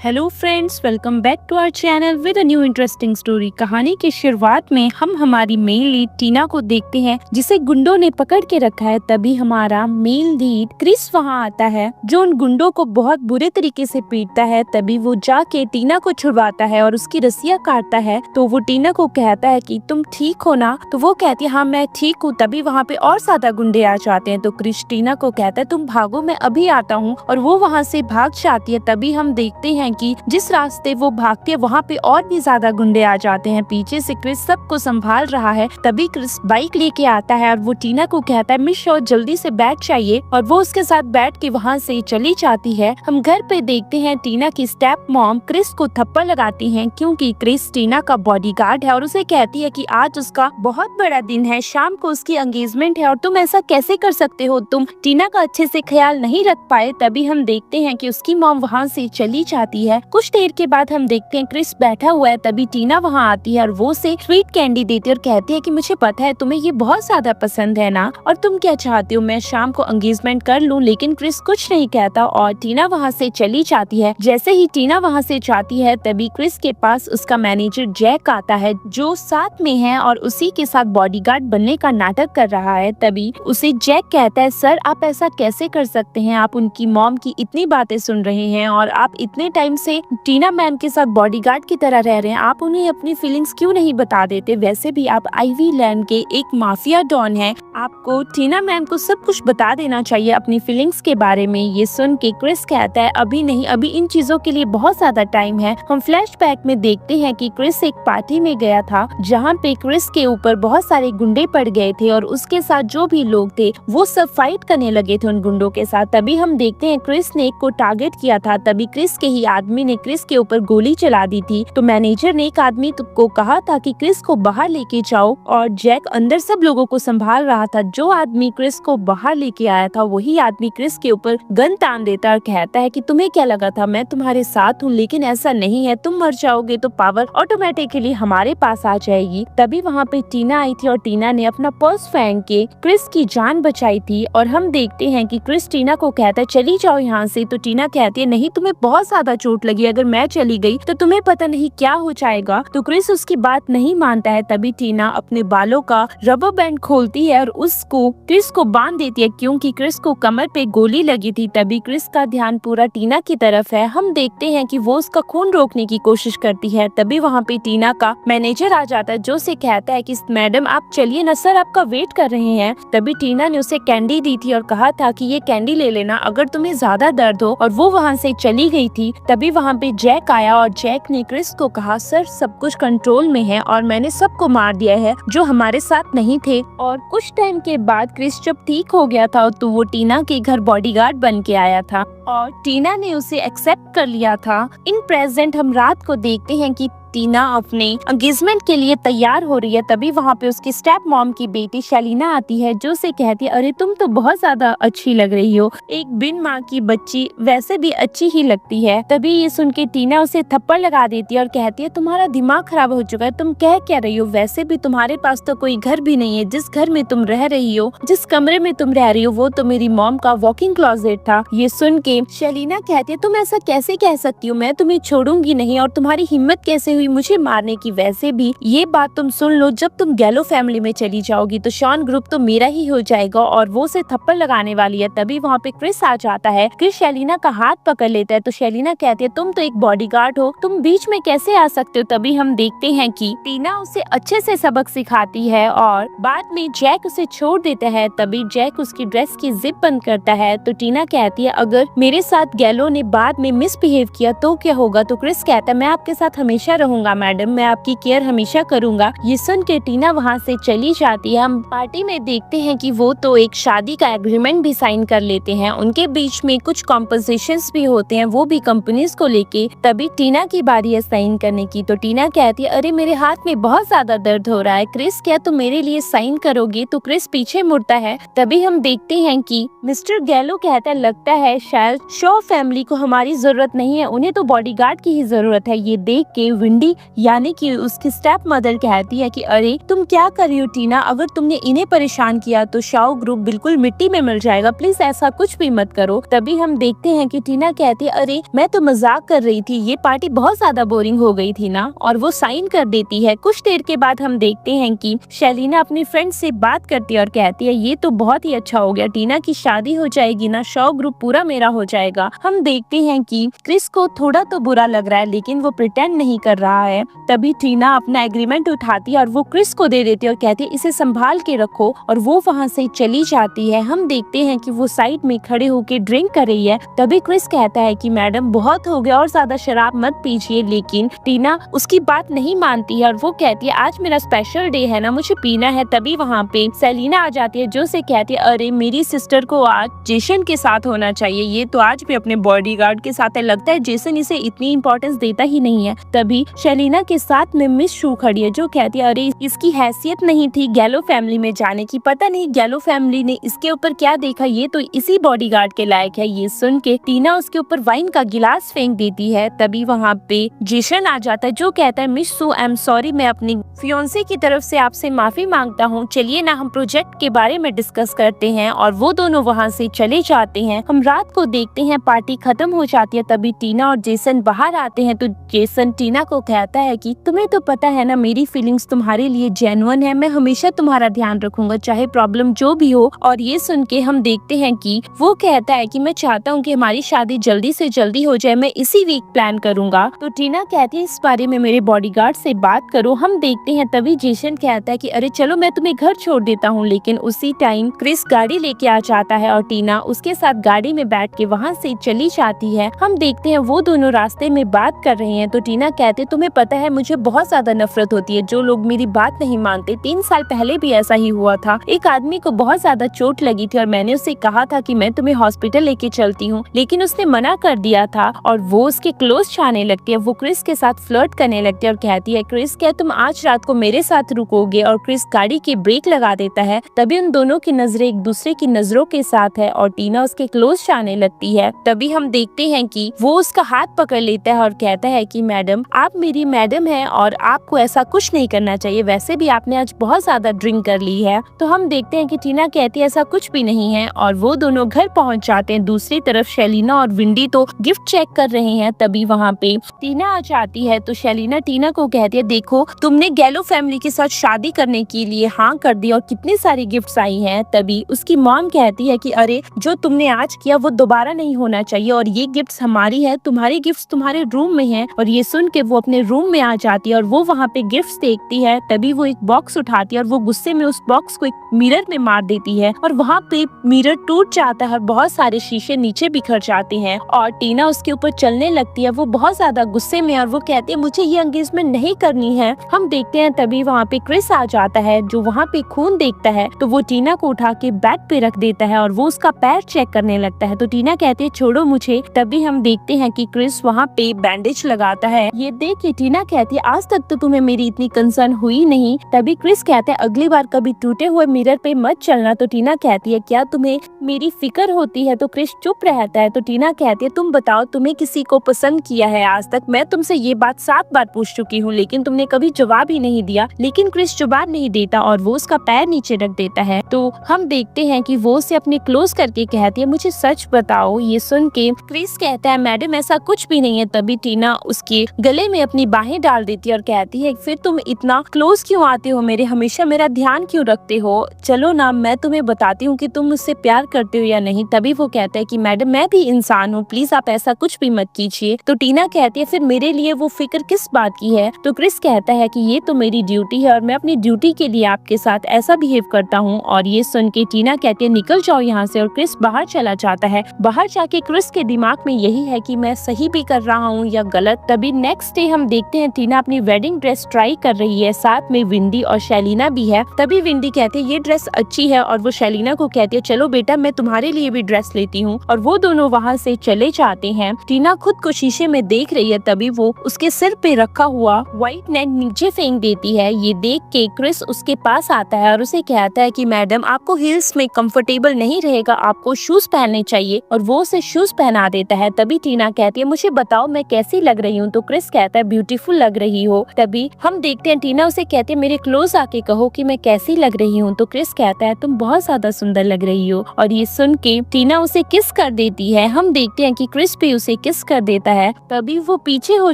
Hello friends, welcome back to our channel with a new interesting story. कहानी की शुरुआत में हम हमारी मेल लीड टीना को देखते हैं जिसे गुंडों ने पकड़ के रखा है। तभी हमारा मेल लीड क्रिस वहां आता है जो उन गुंडों को बहुत बुरे तरीके से पीटता है। तभी वो जाके टीना को छुड़वाता है और उसकी रस्सियां काटता है। तो वो टीना को कहता है कि तुम ठीक हो ना? तो वो कहती है हाँ मैं ठीक हूँ। तभी वहाँ पे और ज्यादा गुंडे आ जाते हैं। तो क्रिस टीना को कहता है तुम भागो, मैं अभी आता हूँ, और वो वहाँ से भाग जाती है। तभी हम देखते हैं कि जिस रास्ते वो भागती है वहाँ पे और भी ज्यादा गुंडे आ जाते हैं। पीछे से क्रिस सबको संभाल रहा है। तभी क्रिस बाइक लेके आता है और वो टीना को कहता है मिस शॉ जल्दी से बैठ जाइए, और वो उसके साथ बैठ के वहाँ से चली जाती है। हम घर पे देखते हैं टीना की स्टेप मॉम क्रिस को थप्पड़ लगाती है क्योंकि क्रिस टीना का बॉडीगार्ड है और उसे कहती है कि आज उसका बहुत बड़ा दिन है, शाम को उसकी एंगेजमेंट है और तुम ऐसा कैसे कर सकते हो, तुम टीना का अच्छे से ख्याल नहीं रख पाए। तभी हम देखते हैं कि उसकी मॉम वहाँ से चली जाती है। कुछ देर के बाद हम देखते हैं क्रिस बैठा हुआ है। तभी टीना वहाँ आती है और वो उसे स्वीट कैंडी देती है और कहती है कि मुझे पता है तुम्हें ये बहुत ज्यादा पसंद है ना, और तुम क्या चाहती हो मैं शाम को एंगेजमेंट कर लूं। लेकिन क्रिस कुछ नहीं कहता और टीना वहाँ से चली जाती है। जैसे ही टीना वहाँ से जाती है तभी क्रिस के पास उसका मैनेजर जैक आता है जो साथ में है और उसी के साथ बॉडीगार्ड बनने का नाटक कर रहा है। तभी उसे जैक कहता है सर आप ऐसा कैसे कर सकते हैं, आप उनकी मॉम की इतनी बातें सुन रहे हैं और आप इतने टाइम से टीना मैम के साथ बॉडीगार्ड की तरह रह रहे हैं, आप उन्हें अपनी फीलिंग्स क्यों नहीं बता देते? वैसे भी आप आईवी लैंड के एक माफिया डॉन हैं, आपको टीना मैम को सब कुछ बता देना चाहिए अपनी फीलिंग्स के बारे में। ये सुन के क्रिस कहता है अभी नहीं, अभी इन चीजों के लिए बहुत ज्यादा टाइम है। हम फ्लैशबैक में देखते हैं कि क्रिस एक पार्टी में गया था जहाँ पे क्रिस के ऊपर बहुत सारे गुंडे पड़ गए थे और उसके साथ जो भी लोग थे वो सब फाइट करने लगे थे उन गुंडों के साथ। तभी हम देखते हैं क्रिस ने एक को टारगेट किया था। तभी क्रिस के ही आदमी ने क्रिस के ऊपर गोली चला दी थी। तो मैनेजर ने एक आदमी को कहा था कि क्रिस को बाहर लेके जाओ और जैक अंदर सब लोगों को संभाल रहा था। जो आदमी क्रिस को बाहर लेके आया था वही आदमी क्रिस के ऊपर गन तान देता और कहता है कि तुम्हें क्या लगा था मैं तुम्हारे साथ हूँ, लेकिन ऐसा नहीं है, तुम मर जाओगे तो पावर ऑटोमेटिकली हमारे पास आ जाएगी। तभी वहाँ पे टीना आई थी और टीना ने अपना पर्स फेंक के क्रिस की जान बचाई थी। और हम देखते हैं कि क्रिस टीना को कहता है चली जाओ यहाँ से। तो टीना कहती है नहीं, तुम्हें बहुत ज्यादा चोट लगी, अगर मैं चली गई तो तुम्हें पता नहीं क्या हो जाएगा। तो क्रिस उसकी बात नहीं मानता है। तभी टीना अपने बालों का रबर बैंड खोलती है और उसको क्रिस को बांध देती है क्योंकि क्रिस को कमर पे गोली लगी थी। तभी क्रिस का ध्यान पूरा टीना की तरफ है। हम देखते हैं कि वो उसका खून रोकने की कोशिश करती है। तभी वहाँ पे टीना का मैनेजर आ जाता है जो उसे कहता है कि मैडम आप चलिए ना, सर आपका वेट कर रहे हैं। तभी टीना ने उसे कैंडी दी थी और कहा था कि ये कैंडी ले लेना अगर तुम्हें ज्यादा दर्द हो, और वो वहाँ से चली गई थी। तभी वहाँ पे जैक आया और जैक ने क्रिस को कहा सर सब कुछ कंट्रोल में है और मैंने सबको मार दिया है जो हमारे साथ नहीं थे। और कुछ टाइम के बाद क्रिस जब ठीक हो गया था तो वो टीना के घर बॉडीगार्ड बन के आया था और टीना ने उसे एक्सेप्ट कर लिया था। इन प्रेजेंट हम रात को देखते हैं कि टीना अपने एंगेजमेंट के लिए तैयार हो रही है। तभी वहाँ पे उसकी स्टेप मॉम की बेटी शैलीना आती है जो उसे कहती है अरे तुम तो बहुत ज्यादा अच्छी लग रही हो, एक बिन माँ की बच्ची वैसे भी अच्छी ही लगती है। तभी ये सुन के टीना उसे थप्पड़ लगा देती है और कहती है तुम्हारा दिमाग खराब हो चुका है, तुम कह क्या रही हो, वैसे भी तुम्हारे पास तो कोई घर भी नहीं है, जिस घर में तुम रह रही हो, जिस कमरे में तुम रह रही हो वो तो मेरी मॉम का वॉकिंग क्लोजेट था। ये सुन के शैलीना कहती है तुम ऐसा कैसे कह सकती हो, मैं तुम्हें छोड़ूंगी नहीं, और तुम्हारी हिम्मत कैसे हुई मुझे मारने की, वैसे भी ये बात तुम सुन लो, जब तुम गैलो फैमिली में चली जाओगी तो शॉन ग्रुप तो मेरा ही हो जाएगा। और वो उसे थप्पड़ लगाने वाली है। तभी वहाँ पे क्रिस आ जाता है। क्रिस शैलीना का हाथ पकड़ लेता है तो शैलीना कहती है तुम तो एक बॉडीगार्ड हो, तुम बीच में कैसे आ सकते हो। तभी हम देखते हैं कि टीना उसे अच्छे से सबक सिखाती है और बाद में जैक उसे छोड़ देता है। तभी जैक उसकी ड्रेस की जिप बंद करता है। तो टीना कहती है अगर मेरे साथ गैलो ने बाद में मिसबिहेव किया तो क्या होगा। तो क्रिस कहता है मैं आपके साथ हमेशा रहूंगा मैडम, मैं आपकी केयर हमेशा करूंगा। ये सुन के टीना वहाँ से चली जाती है। हम पार्टी में देखते हैं कि वो तो एक शादी का एग्रीमेंट भी साइन कर लेते हैं। उनके बीच में कुछ कॉम्पोजिशंस भी होते हैं, वो भी कंपनीज को लेके। तभी टीना की बारी है साइन करने की। तो टीना कहती है अरे मेरे हाथ में बहुत ज्यादा दर्द हो रहा है क्रिस, क्या तुम मेरे लिए साइन करोगे। तो क्रिस पीछे मुड़ता है। तभी हम देखते हैं कि मिस्टर गैलो कहता है लगता है शायद शॉ फैमिली को हमारी जरूरत नहीं है, उन्हें तो बॉडीगार्ड की ही जरूरत है। ये देख के विंडी विंडी यानी कि उसकी स्टेप मदर कहती है कि अरे तुम क्या कर रही हो टीना, अगर तुमने इन्हें परेशान किया तो शाओ ग्रुप बिल्कुल मिट्टी में मिल जाएगा, प्लीज ऐसा कुछ भी मत करो। तभी हम देखते हैं कि टीना कहती है अरे मैं तो मजाक कर रही थी, ये पार्टी बहुत ज्यादा बोरिंग हो गई थी ना, और वो साइन कर देती है। कुछ देर के बाद हम देखते हैं कि शेलिना अपनी फ्रेंड से बात करती है और कहती है ये तो बहुत ही अच्छा हो गया, टीना की शादी हो जाएगी ना, शाओ ग्रुप पूरा मेरा हो जाएगा। हम देखते हैं कि क्रिस को थोड़ा तो बुरा लग रहा है लेकिन वो प्रिटेंड नहीं कर रहा है। तभी टीना अपना एग्रीमेंट उठाती है और वो क्रिस को दे देती है और कहती है इसे संभाल के रखो, और वो वहाँ से चली जाती है। हम देखते हैं कि वो साइड में खड़े होकर ड्रिंक कर रही है। तभी क्रिस कहता है कि मैडम बहुत हो गया और ज्यादा शराब मत पीजिए, लेकिन टीना उसकी बात नहीं मानती है और वो कहती है आज मेरा स्पेशल डे है ना, मुझे पीना है। तभी वहाँ पे सेलिना आ जाती है जो से कहती है अरे मेरी सिस्टर को आज जेसन के साथ होना चाहिए, ये तो आज भी अपने बॉडीगार्ड के साथ है, लगता है जेसन इसे इतनी इंपॉर्टेंस देता ही नहीं है। तभी शेलिना के साथ में मिस शू खड़ी है जो कहती है अरे इसकी हैसियत नहीं थी गैलो फैमिली में जाने की, पता नहीं गैलो फैमिली ने इसके ऊपर क्या देखा, ये तो इसी बॉडीगार्ड के लायक है। ये सुन के टीना उसके ऊपर वाइन का गिलास फेंक देती है। तभी वहाँ पे जेसन आ जाता है जो कहता है miss shoe I am sorry, मैं अपनी फियोंसे की तरफ से आपसे माफी मांगता हूँ, चलिए ना हम प्रोजेक्ट के बारे में डिस्कस करते हैं। और वो दोनों वहाँ से चले जाते हैं। हम रात को देखते हैं पार्टी खत्म हो जाती है। तभी टीना और जेसन बाहर आते हैं तो जेसन टीना को कहता है कि तुम्हें तो पता है ना मेरी फीलिंग्स तुम्हारे लिए जेन्युइन है, मैं हमेशा तुम्हारा ध्यान रखूंगा चाहे प्रॉब्लम जो भी हो। और ये सुन के हम देखते हैं कि वो कहता है कि मैं चाहता हूँ कि हमारी शादी जल्दी से जल्दी हो जाए, मैं इसी वीक प्लान करूंगा। तो टीना कहती है इस बारे में मेरे बॉडीगार्ड से बात करो। हम देखते हैं तभी जेसन कहता है कि अरे चलो मैं तुम्हें घर छोड़ देता हूँ, लेकिन उसी टाइम क्रिस गाड़ी लेके आ जाता है और टीना उसके साथ गाड़ी में बैठ के वहाँ से चली जाती है। हम देखते हैं वो दोनों रास्ते में बात कर रहे हैं तो टीना कहते तुम्हें पता है मुझे बहुत ज्यादा नफरत होती है जो लोग मेरी बात नहीं मानते, 3 साल पहले भी ऐसा ही हुआ था, एक आदमी को बहुत ज्यादा चोट लगी थी और मैंने उसे कहा था कि मैं तुम्हें हॉस्पिटल लेके चलती हूँ, लेकिन उसने मना कर दिया था और वो उसके क्लोज जाने लगती है। वो क्रिस के साथ फ्लर्ट करने लगती है और कहती है क्रिस क्या तुम आज रात को मेरे साथ रुकोगे, और क्रिस गाड़ी की ब्रेक लगा देता है। तभी उन दोनों की नजरें एक दूसरे की नजरों के साथ है और टीना उसके क्लोज जाने लगती है। तभी हम देखते हैं कि वो उसका हाथ पकड़ लेता है और कहता है कि मैडम आप मेरी मैडम हैं और आपको ऐसा कुछ नहीं करना चाहिए, वैसे भी आपने आज बहुत ज्यादा ड्रिंक कर ली है। तो हम देखते हैं कि टीना कहती है ऐसा कुछ भी नहीं है और वो दोनों घर पहुंच जाते हैं। दूसरी तरफ शेलिना और विंडी तो गिफ्ट चेक कर रहे हैं। तभी वहाँ पे टीना आ जाती है तो शेलिना टीना को कहती है देखो तुमने गैलो फैमिली के साथ शादी करने के लिए हाँ कर दी और कितनी सारी गिफ्ट्स आई हैं। तभी उसकी मॉम कहती है कि अरे जो तुमने आज किया वो दोबारा नहीं होना चाहिए और ये गिफ्ट्स हमारी है, तुम्हारी गिफ्ट्स तुम्हारे रूम में हैं। और ये सुन के वो अपने रूम में आ जाती है और वो वहाँ पे गिफ्ट्स देखती है। तभी वो एक बॉक्स उठाती है और वो गुस्से में उस बॉक्स को एक मिरर में मार देती है और वहाँ पे मिरर टूट जाता है और बहुत सारे शीशे नीचे बिखर जाते हैं और टीना उसके ऊपर चलने लगती है। वो बहुत ज्यादा गुस्से में और वो कहती है मुझे ये एंगेजमेंट नहीं करनी है। हम देखते हैं तभी वहाँ पे क्रिस आ जाता है जो वहाँ पे खून देखता है तो वो टीना को उठा के बेड पे रख देता है और वो उसका पैर चेक करने लगता है। तो टीना कहती है छोड़ो मुझे। तभी हम देखते हैं कि क्रिस वहाँ पे बैंडेज लगाता है। ये देख के टीना कहती है आज तक तो तुम्हें मेरी इतनी कंसर्न हुई नहीं। तभी क्रिस कहता है अगली बार कभी टूटे हुए मिरर पे मत चलना। तो टीना कहती है क्या तुम्हें मेरी फिक्र होती है। तो क्रिस चुप रहता है। तो टीना कहती है तुम बताओ तुम्हें किसी को पसंद किया है आज तक? मैं तुमसे ये बात 7 बार पूछ चुकी हूँ लेकिन तुमने कभी जवाब ही नहीं दिया। लेकिन क्रिस जवाब नहीं देता और वो उसका पैर नीचे रख देता है। तो हम देखते हैं कि वो उसे अपने क्लोज करके कहती है मुझे सच बताओ। ये सुन के क्रिस कहता है मैडम ऐसा कुछ भी नहीं है। तभी टीना उसके गले में अपनी बाहें डाल देती है और कहती है फिर तुम इतना क्लोज क्यों आते हो मेरे, हमेशा मेरा ध्यान क्यों रखते हो? चलो ना मैं तुम्हें बताती हूँ कि तुम मुझसे प्यार करते हो या नहीं। तभी वो कहता है कि मैडम मैं भी इंसान हूँ, प्लीज आप ऐसा कुछ भी मत कीजिए। तो टीना कहती है फिर मेरे लिए वो फिक्र किस बात की है? तो क्रिस कहता है कि ये तो मेरी ड्यूटी है और मैं अपनी ड्यूटी के लिए आपके साथ ऐसा बिहेव करता हूँ। और ये सुन के टीना कहती है निकल जाओ यहाँ से और क्रिस बाहर चला जाता है। बाहर जाके क्रिस के दिमाग में यही है कि मैं सही भी कर रहा हूँ या गलत। तभी नेक्स्ट डे हम देखते हैं टीना अपनी वेडिंग ड्रेस ट्राई कर रही है, साथ में विंडी और शेलिना भी है। तभी विंडी कहती है ये ड्रेस अच्छी है और वो शेलिना को कहती है चलो बेटा मैं तुम्हारे लिए भी ड्रेस लेती हूँ। और वो दोनों वहाँ से चले जाते हैं। टीना खुद को शीशे में देख रही है। तभी वो उसके सिर पे रखा हुआ व्हाइट नेट नीचे फेंक देती है। ये देख के क्रिस उसके पास आता है और उसे कहता है कि मैडम आपको हील्स में कंफर्टेबल नहीं रहेगा, आपको शूज पहनने चाहिए। और वो उसे शूज पहना देता है। तभी टीना कहती है मुझे बताओ मैं कैसी लग रही हूँ? तो क्रिस कहता है ब्यूटीफुल लग रही हो। तभी हम देखते हैं टीना उसे कहती है मेरे क्लोज आके कहो कि मैं कैसी लग रही हूँ। तो क्रिस कहता है तुम बहुत ज्यादा सुंदर लग रही हो, और ये सुन के टीना उसे किस कर देती है। हम देखते हैं कि क्रिस भी उसे किस कर देता है। तभी वो पीछे हो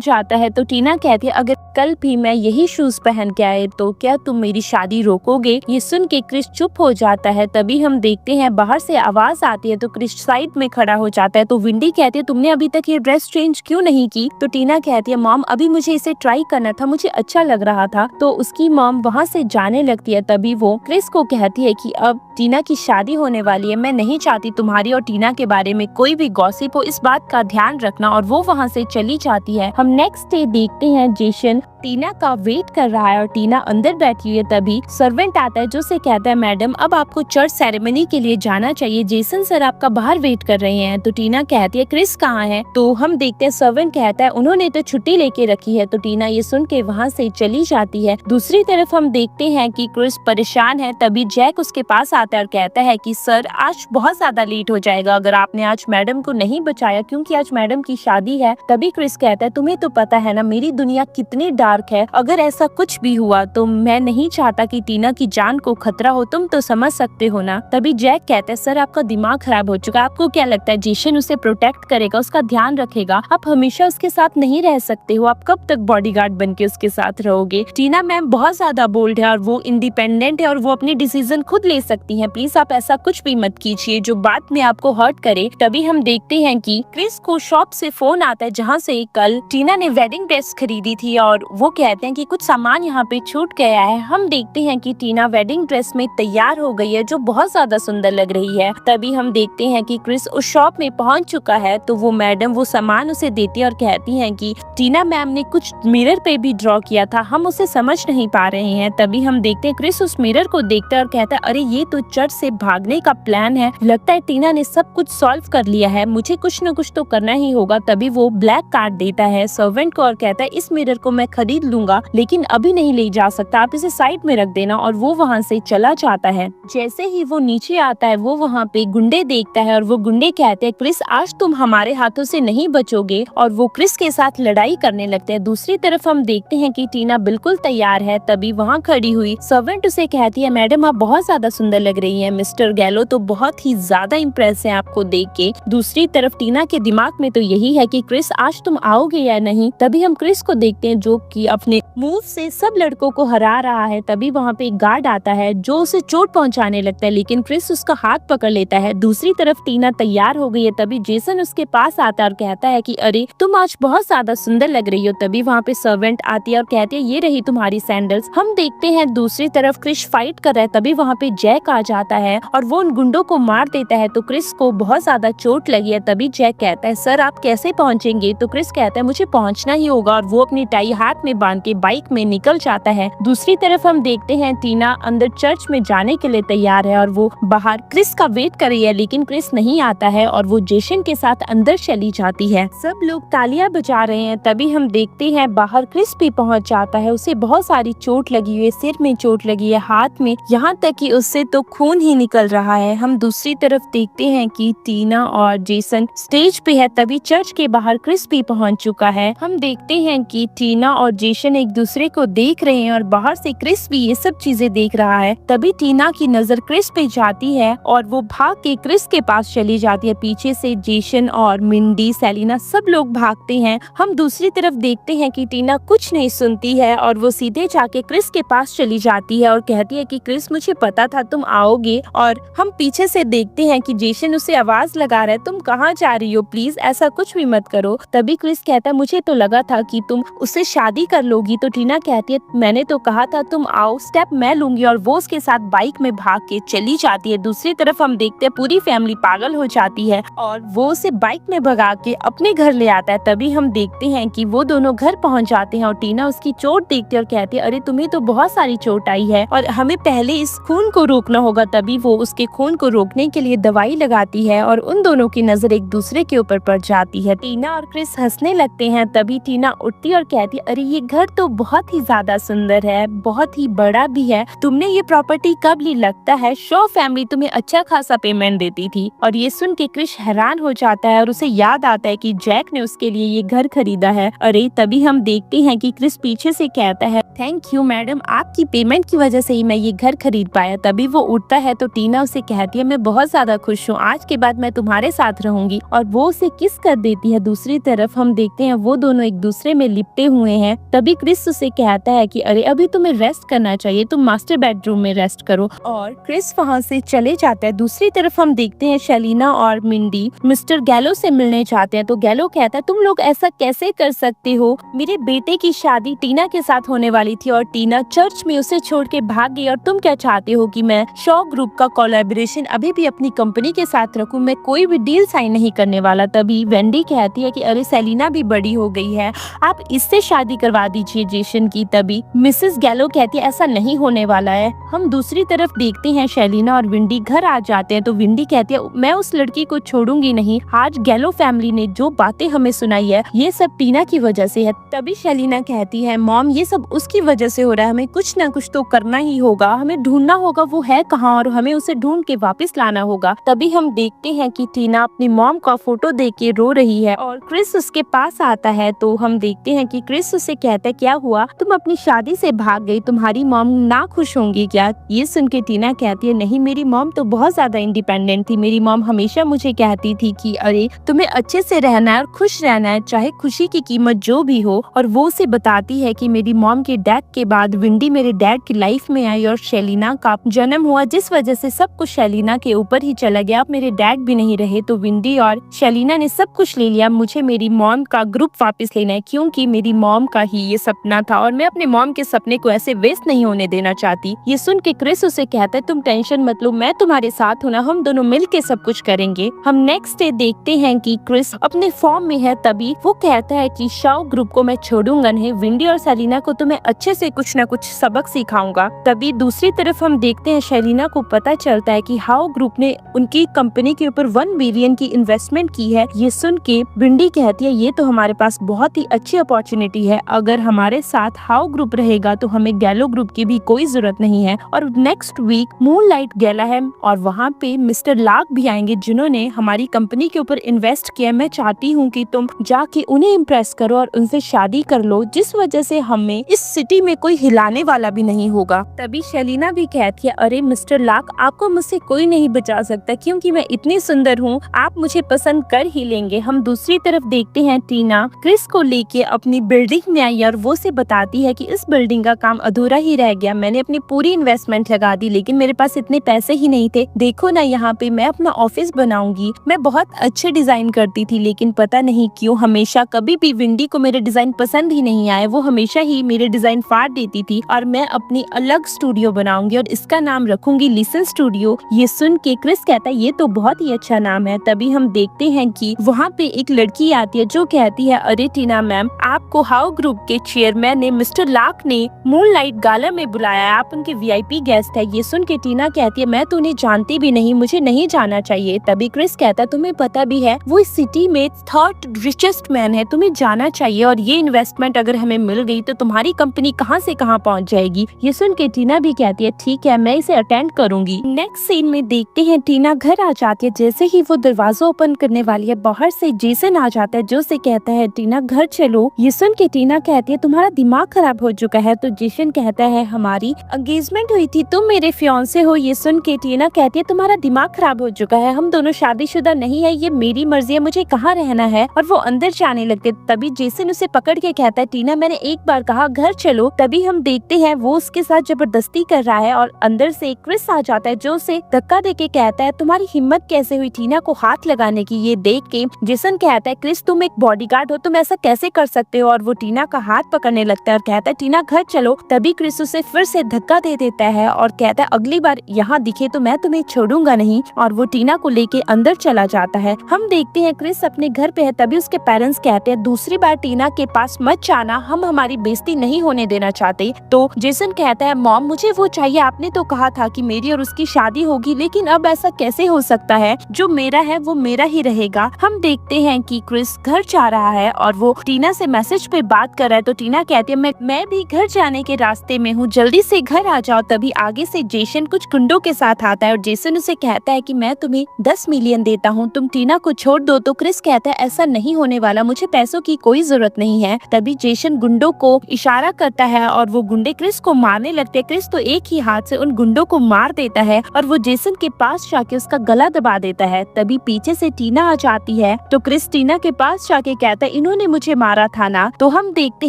जाता है तो टीना कहती है अगर कल भी मैं यही शूज पहन के आए तो क्या तुम मेरी शादी रोकोगे। ये सुन के क्रिस चुप हो जाता है। तभी हम देखते हैं बाहर से आवाज आती है तो क्रिस साइड में खड़ा हो जाता है। तो विंडी कहती है तुमने अभी तक ये ड्रेस चेंज क्यों नहीं की। तो टीना कहती है मॉम अभी मुझे इसे ट्राई करना था, मुझे अच्छा लग रहा था। तो उसकी मॉम वहाँ से जाने लगती है। तभी वो क्रिस को कहती है कि अब टीना की शादी होने वाली है, मैं नहीं चाहती तुम्हारी और टीना के बारे में कोई भी गॉसिप हो, इस बात का ध्यान रखना। और वो वहाँ से चली जाती है। हम नेक्स्ट डे देखते हैं जेसन टीना का वेट कर रहा है और टीना अंदर बैठी हुई है। तभी सर्वेंट आता है जो से कहता है मैडम अब आपको चर्च सेरेमनी के लिए जाना चाहिए, जेसन सर आपका बाहर वेट कर रहे हैं। तो टीना कहती है क्रिस कहाँ है। तो हम देखते हैं सर्वेंट कहता है उन्होंने तो छुट्टी लेके रखी है। तो टीना ये सुन के वहाँ से चली जाती है। दूसरी तरफ हम देखते हैं कि क्रिस परेशान है। तभी जैक उसके पास आता है और कहता है कि सर आज बहुत ज्यादा लेट हो जाएगा अगर आपने आज मैडम को नहीं बचाया, क्योंकि आज मैडम की शादी है। तभी क्रिस कहता है तुम्हें तो पता है ना मेरी दुनिया कितनी डार्क है, अगर ऐसा कुछ भी हुआ तो मैं नहीं चाहता कि टीना की जान को खतरा हो, तुम तो समझ सकते हो ना। तभी जैक कहता है सर आपका दिमाग खराब हो चुका है, आपको क्या लगता है जेसन उसे प्रोटेक्ट करेगा, उसका ध्यान रखेगा, आप हमेशा उसके साथ नहीं रह सकते हो, आप कब तक बॉडीगार्ड बन के उसके साथ रहोगे। टीना मैम बहुत ज्यादा बोल्ड है और वो इंडिपेंडेंट है और वो अपनी डिसीजन खुद ले सकती है, प्लीज आप ऐसा कुछ भी मत कीजिए जो बाद में आपको हर्ट करे। तभी हम देखते हैं कि क्रिस को शॉप से फोन आता है जहाँ से कल टीना ने वेडिंग ड्रेस खरीदी थी और वो कहते हैं कि कुछ सामान यहाँ पे छूट गया है। हम देखते हैं कि टीना वेडिंग ड्रेस में तैयार हो गई है जो बहुत ज्यादा सुंदर लग रही है। तभी हम देखते हैं कि क्रिस उस शॉप में पहुंच चुका है तो वो मैडम वो सामान उसे देती है और कहती हैं कि टीना मैम ने कुछ मिरर पे भी ड्रॉ किया था, हम उसे समझ नहीं पा रहे हैं। तभी हम देखते हैं क्रिस उस मिरर को देखता है और कहता है अरे ये तो चर्च से भागने का प्लान है, लगता है टीना ने सब कुछ सॉल्व कर लिया है, मुझे कुछ न कुछ तो करना ही होगा। तभी वो ब्लैक कार्ड देता है सर्वेंट को और कहता है इस मिरर को मैं खरीद लूंगा लेकिन अभी नहीं ले जा सकता, आप इसे साइड में रख देना। और वो वहाँ से चला जाता है। जैसे ही वो नीचे आता है वो वहाँ पे गुंडे देखता है और वो गुंडे कहते हैं क्रिस आज तुम हमारे हाथों से नहीं बचोगे, और वो क्रिस के साथ लड़ाई करने लगते हैं। दूसरी तरफ हम देखते हैं कि टीना बिल्कुल तैयार है। तभी वहाँ खड़ी हुई सर्वेंट उसे कहती है मैडम आप बहुत ज्यादा सुंदर लग रही है, मिस्टर गैलो तो बहुत ही ज्यादा इम्प्रेस है आपको देख के। दूसरी तरफ टीना के दिमाग में तो यही है कि क्रिस आज तुम आओगे या नहीं। तभी हम क्रिस को देखते हैं जो कि अपने मूव से सब लड़कों को हरा रहा है। तभी वहाँ पे एक गार्ड आता है जो उसे चोट पहुंचाने लगता है लेकिन क्रिस उसका हाथ पकड़ लेता है। दूसरी तरफ टीना तैयार हो गई है। तभी जेसन उसके पास आता है और कहता है कि अरे तुम आज बहुत ज्यादा सुंदर लग रही हो। तभी वहाँ पे सर्वेंट आती है और कहती है ये रही तुम्हारी सैंडल्स। हम देखते हैं दूसरी तरफ क्रिस फाइट कर रहा है। तभी वहाँ पे जैक आ जाता है और वो उन गुंडों को मार देता है तो क्रिस को बहुत ज्यादा चोट लगी है। तभी जैक कहता है सर आप कैसे पहुँचेंगे। तो क्रिस कहता है मुझे पहुँचना ही होगा, और वो अपनी टाई हाथ में बांध के बाइक में निकल जाता है। दूसरी तरफ हम देखते हैं टीना अंदर चर्च में जाने के लिए तैयार है और वो बाहर क्रिस का वेट कर रही है लेकिन क्रिस नहीं आता है और वो जेसन के साथ अंदर चली जाती है। सब लोग तालियां बजा रहे हैं। तभी हम देखते हैं बाहर क्रिस भी पहुंच जाता है। उसे बहुत सारी चोट लगी हुई है, सिर में चोट लगी है, हाथ में, यहाँ तक कि उससे तो खून ही निकल रहा है। हम दूसरी तरफ देखते हैं कि टीना और जेसन स्टेज पे है। तभी चर्च के बाहर क्रिस भी पहुंच चुका है। हम देखते हैं कि टीना और जेसन एक दूसरे को देख रहे हैं और बाहर से क्रिस भी ये सब चीजें देख रहा है। तभी टीना की नजर क्रिस पे जाती है और वो भाग के क्रिस के पास चली जाती है। पीछे से जेसन और मिंडी, सेलिना सब लोग भागते हैं। हम दूसरी तरफ देखते हैं कि टीना कुछ नहीं सुनती है और वो सीधे जाके क्रिस के पास चली जाती है और कहती है कि क्रिस मुझे पता था तुम आओगे। और हम पीछे से देखते हैं कि जेसन उसे आवाज लगा रहा है तुम कहाँ जा रही हो, प्लीज ऐसा कुछ भी मत करो। तभी क्रिस कहता है मुझे तो लगा था कि तुम उससे शादी कर लोगी। तो टीना कहती है मैंने तो कहा था तुम आओ, स्टेप मैं लूंगी, और वो उसके साथ बाइक में भाग के चली जाती है। दूसरी तरफ हम देखते हैं पूरी फैमिली पागल हो जाती है और वो उसे बाइक में भगा के अपने घर ले आता है। तभी हम देखते हैं कि वो दोनों घर पहुंच जाते हैं और टीना उसकी चोट देखती है और कहती है अरे तुम्हें तो बहुत सारी चोट आई है और हमें पहले इस खून को रोकना होगा। तभी वो उसके खून को रोकने के लिए दवाई लगाती है और उन दोनों की नजर एक दूसरे के ऊपर पड़ जाती है। टीना और क्रिस हंसने लगते हैं। तभी टीना उठती और कहती है अरे ये घर तो बहुत ही ज्यादा सुंदर है, बहुत ही बड़ा भी है, तुमने ये प्रॉपर्टी कब ली, लगता है शो फैमिली तुम्हें अच्छा खासा पेमेंट देती थी। और ये सुन के क्रिस हैरान हो जाता है और उसे याद आता है कि जैक ने उसके लिए ये घर खरीदा है। अरे गई। तभी हम देखते हैं कि क्रिस पीछे से कहता है, थैंक यू मैडम, आपकी पेमेंट की वजह से ही मैं ये घर खरीद पाया। तभी वो उठता है तो टीना उसे कहती है, मैं बहुत ज्यादा खुश हूँ, आज के बाद मैं तुम्हारे साथ रहूंगी, और वो उसे किस कर देती है। दूसरी तरफ हम देखते हैं वो दोनों एक दूसरे में लिपटे हुए हैं। तभी क्रिस उसे कहता है कि अरे अभी तुम्हें रेस्ट करना चाहिए, तुम मास्टर बेडरूम में रेस्ट करो, और क्रिस वहाँ से चले जाता है। दूसरी तरफ हम देखते हैं शेलिना और मिंडी मिस्टर गैलो से मिलने चाहते हैं। तो गैलो कहता है, तुम लोग ऐसा कैसे कर सकते हो, मेरे बेटे की शादी टीना के साथ होने वाली थी और टीना चर्च में उसे छोड़ के भाग गई, और तुम क्या चाहते हो कि मैं शॉ ग्रुप का कोलैबोरेशन अभी भी अपनी कंपनी के साथ रखूं, मैं कोई भी डील साइन नहीं करने वाला। तभी वेंडी कहती है कि अरे सेलिना भी बड़ी हो गई है, आप इससे शादी करवा दीजिए जेसन की। तभी मिसेस गैलो कहती है, ऐसा नहीं होने वाला है। हम दूसरी तरफ देखते हैं शेलिना और विंडी घर आ जाते हैं। तो विंडी कहती है, मैं उस लड़की को छोड़ूंगी नहीं, आज गैलो फैमिली ने जो बातें हमें सुनाई है ये सब टीना की वजह से है। तभी शेलिना कहती है, मॉम ये सब उसकी वजह से हो रहा है, हमें कुछ ना कुछ तो करना ही होगा, हमें ढूंढना होगा वो है कहाँ, और हमें उसे ढूंढ के वापस लाना होगा। तभी हम देखते हैं कि टीना अपनी मॉम का फोटो देख के रो रही है और क्रिस उसके पास आता है। तो हम देखते हैं कि क्रिस उसे कहता है, क्या हुआ, तुम अपनी शादी से भाग गई, तुम्हारी मॉम ना खुश होंगी क्या। ये सुन के टीना कहती है, नहीं मेरी मॉम तो बहुत ज्यादा इंडिपेंडेंट थी, मेरी मॉम हमेशा मुझे कहती थी कि अरे तुम्हें अच्छे से रहना है और खुश रहना है, चाहे खुशी की कीमत जो भी हो। और वो उसे बताती है कि मेरी मॉम के डेथ के बाद विंडी मेरे डैड की लाइफ में आई और शेलिना का जन्म हुआ, जिस वजह से सब कुछ शेलिना के ऊपर ही चला गया, अब मेरे डैड भी नहीं रहे, तो विंडी और शेलिना ने सब कुछ ले लिया, मुझे मेरी मॉम का ग्रुप वापस लेना है, क्योंकि मेरी मॉम का ही ये सपना था और मैं अपने मॉम के सपने को ऐसे वेस्ट नहीं होने देना चाहती। ये सुन के क्रिस उसे कहता है, तुम टेंशन मत लो, मैं तुम्हारे साथ हूँ ना, हम दोनों मिल के सब कुछ करेंगे। हम नेक्स्ट डे देखते हैं कि क्रिस अपने फॉर्म में है। तभी वो कहता है कि शाओ ग्रुप को मैं छोड़ूंगा नहीं, विंडी और सेलिना को तो मैं अच्छे से कुछ न कुछ सबक सिखाऊंगा। तभी दूसरी तरफ हम देखते हैं शेलिना को पता चलता है कि हाओ ग्रुप ने उनकी कंपनी के ऊपर 1 बिलियन की इन्वेस्टमेंट की है। ये सुन के विंडी कहती है, ये तो हमारे पास बहुत ही अच्छी अपॉर्चुनिटी है, अगर हमारे साथ हाओ ग्रुप रहेगा तो हमें गैलो ग्रुप की भी कोई जरूरत नहीं है। और नेक्स्ट वीक मूनलाइट गैला है और वहाँ पे मिस्टर लाक भी आएंगे जिन्होंने हमारी कंपनी के ऊपर इन्वेस्ट किया। मैं चाहती हूँ कि तुम जाके उन्हें इम्प्रेस करो और उनसे शादी कर लो, जिस वजह से हमें इस सिटी में कोई हिलाने वाला भी नहीं होगा। तभी शेलिना भी कहती है, अरे मिस्टर लाक, आपको मुझसे कोई नहीं बचा सकता, क्योंकि मैं इतनी सुंदर हूँ, आप मुझे पसंद कर ही लेंगे। हम दूसरी तरफ देखते हैं टीना क्रिस को लेके अपनी बिल्डिंग में आई और वो से बताती है कि इस बिल्डिंग का काम अधूरा ही रह गया, मैंने अपनी पूरी इन्वेस्टमेंट लगा दी लेकिन मेरे पास इतने पैसे ही नहीं थे, देखो ना यहाँ पे मैं अपना ऑफिस बनाऊंगी, मैं बहुत अच्छे डिजाइन करती थी लेकिन पता नहीं क्यों हमेशा कभी भी विंडी को मेरे डिजाइन पसंद ही नहीं आए, वो हमेशा ही मेरे डिजाइन फाड़ देती थी, और मैं अपनी अलग स्टूडियो बनाऊंगी और इसका नाम रखूंगी लिसन स्टूडियो। ये सुन के क्रिस कहता है, ये तो बहुत ही अच्छा नाम है। तभी हम देखते हैं कि वहाँ पे एक लड़की आती है जो कहती है, अरे टीना मैम, आपको हाओ ग्रुप के चेयरमैन ने मिस्टर लाक ने मूनलाइट गाला में बुलाया, आप उनके VIP गेस्ट है। ये सुन के टीना कहती है, मैं तो उन्हें जानती भी नहीं, मुझे नहीं जाना चाहिए। तभी क्रिस कहता है, तुम्हें पता भी है वो इस सिटी में 3rd रिचेस्ट मैन है, तुम्हें जाना चाहिए, और ये इन्वेस्टमेंट अगर हमें मिल गई तो तुम्हारी कंपनी कहाँ से कहाँ पहुँच जाएगी। ये सुन के टीना भी कहती है, ठीक है मैं इसे अटेंड करूंगी। नेक्स्ट सीन में देखते हैं टीना घर आ जाती है, जैसे ही वो दरवाजा ओपन करने वाली है बाहर से जेसन आ जाता है जो से कहता है, टीना घर चलो। ये सुन के टीना कहती है, तुम्हारा दिमाग खराब हो चुका है। तो जेसन कहता है, हमारी एंगेजमेंट हुई थी, तुम मेरे फियांसे हो। ये सुन के टीना कहती है, तुम्हारा दिमाग खराब हो चुका है, हम दोनों शादीशुदा नहीं है, ये मेरी मर्जी है, मुझे कहाँ रहना है। और वो अंदर जाने लगते। तभी जेसन उसे पकड़ के कहता है, टीना मैंने एक बार कहा घर चलो। तभी हम देखते हैं वो उसके साथ जबरदस्ती कर रहा है और अंदर से क्रिस आ जाता है जो उसे धक्का देके कहता है, तुम्हारी हिम्मत कैसे हुई टीना को हाथ लगाने की। ये देख के जेसन कहता है, क्रिस तुम एक बॉडीगार्ड हो, तुम ऐसा कैसे कर सकते हो। और वो टीना का हाथ पकड़ने लगता है और कहता है, टीना घर चलो। तभी क्रिस उसे फिर से धक्का दे देता है और कहता है, अगली बार यहाँ दिखे तो मैं तुम्हें छोड़ूंगा नहीं। और वो टीना को लेके अंदर चला जाता है। हम देखते हैं क्रिस अपने घर पे है। तभी उसके पेरेंट्स कहते हैं, दूसरी बार टीना के पास मत जाना, हम हमारी बेइज्जती नहीं होने देना चाहते। तो जेसन कहता है, मॉम मुझे वो चाहिए, आपने तो कहा था कि मेरी और उसकी शादी होगी, लेकिन अब ऐसा कैसे हो सकता है, जो मेरा है वो मेरा ही रहेगा। हम देखते हैं कि क्रिस घर जा रहा है और वो टीना से मैसेज पे बात कर रहा है। तो टीना कहती है, मैं भी घर जाने के रास्ते में हूँ, जल्दी से घर आ जाओ। तभी आगे से जेसन कुछ गुंडों के साथ आता है और जेसन उसे कहता है कि मैं तुम्हें 10 मिलियन देता हूँ, तुम टीना को छोड़ दो। तो क्रिस कहता है, ऐसा नहीं होने वाला, मुझे पैसों की कोई जरूरत नहीं है। तभी जेसन गुंडों को इशारा करता है और वो गुंडे क्रिस को मारने लगते हैं। क्रिस तो एक ही हाथ से उन गुंडों को मार देता है और वो जेसन के पास जाके उसका गला दबा देता है। तभी पीछे से टीना आ जाती है तो क्रिस टीना के पास जाके कहता है इन्होंने मुझे मारा था ना। तो हम देखते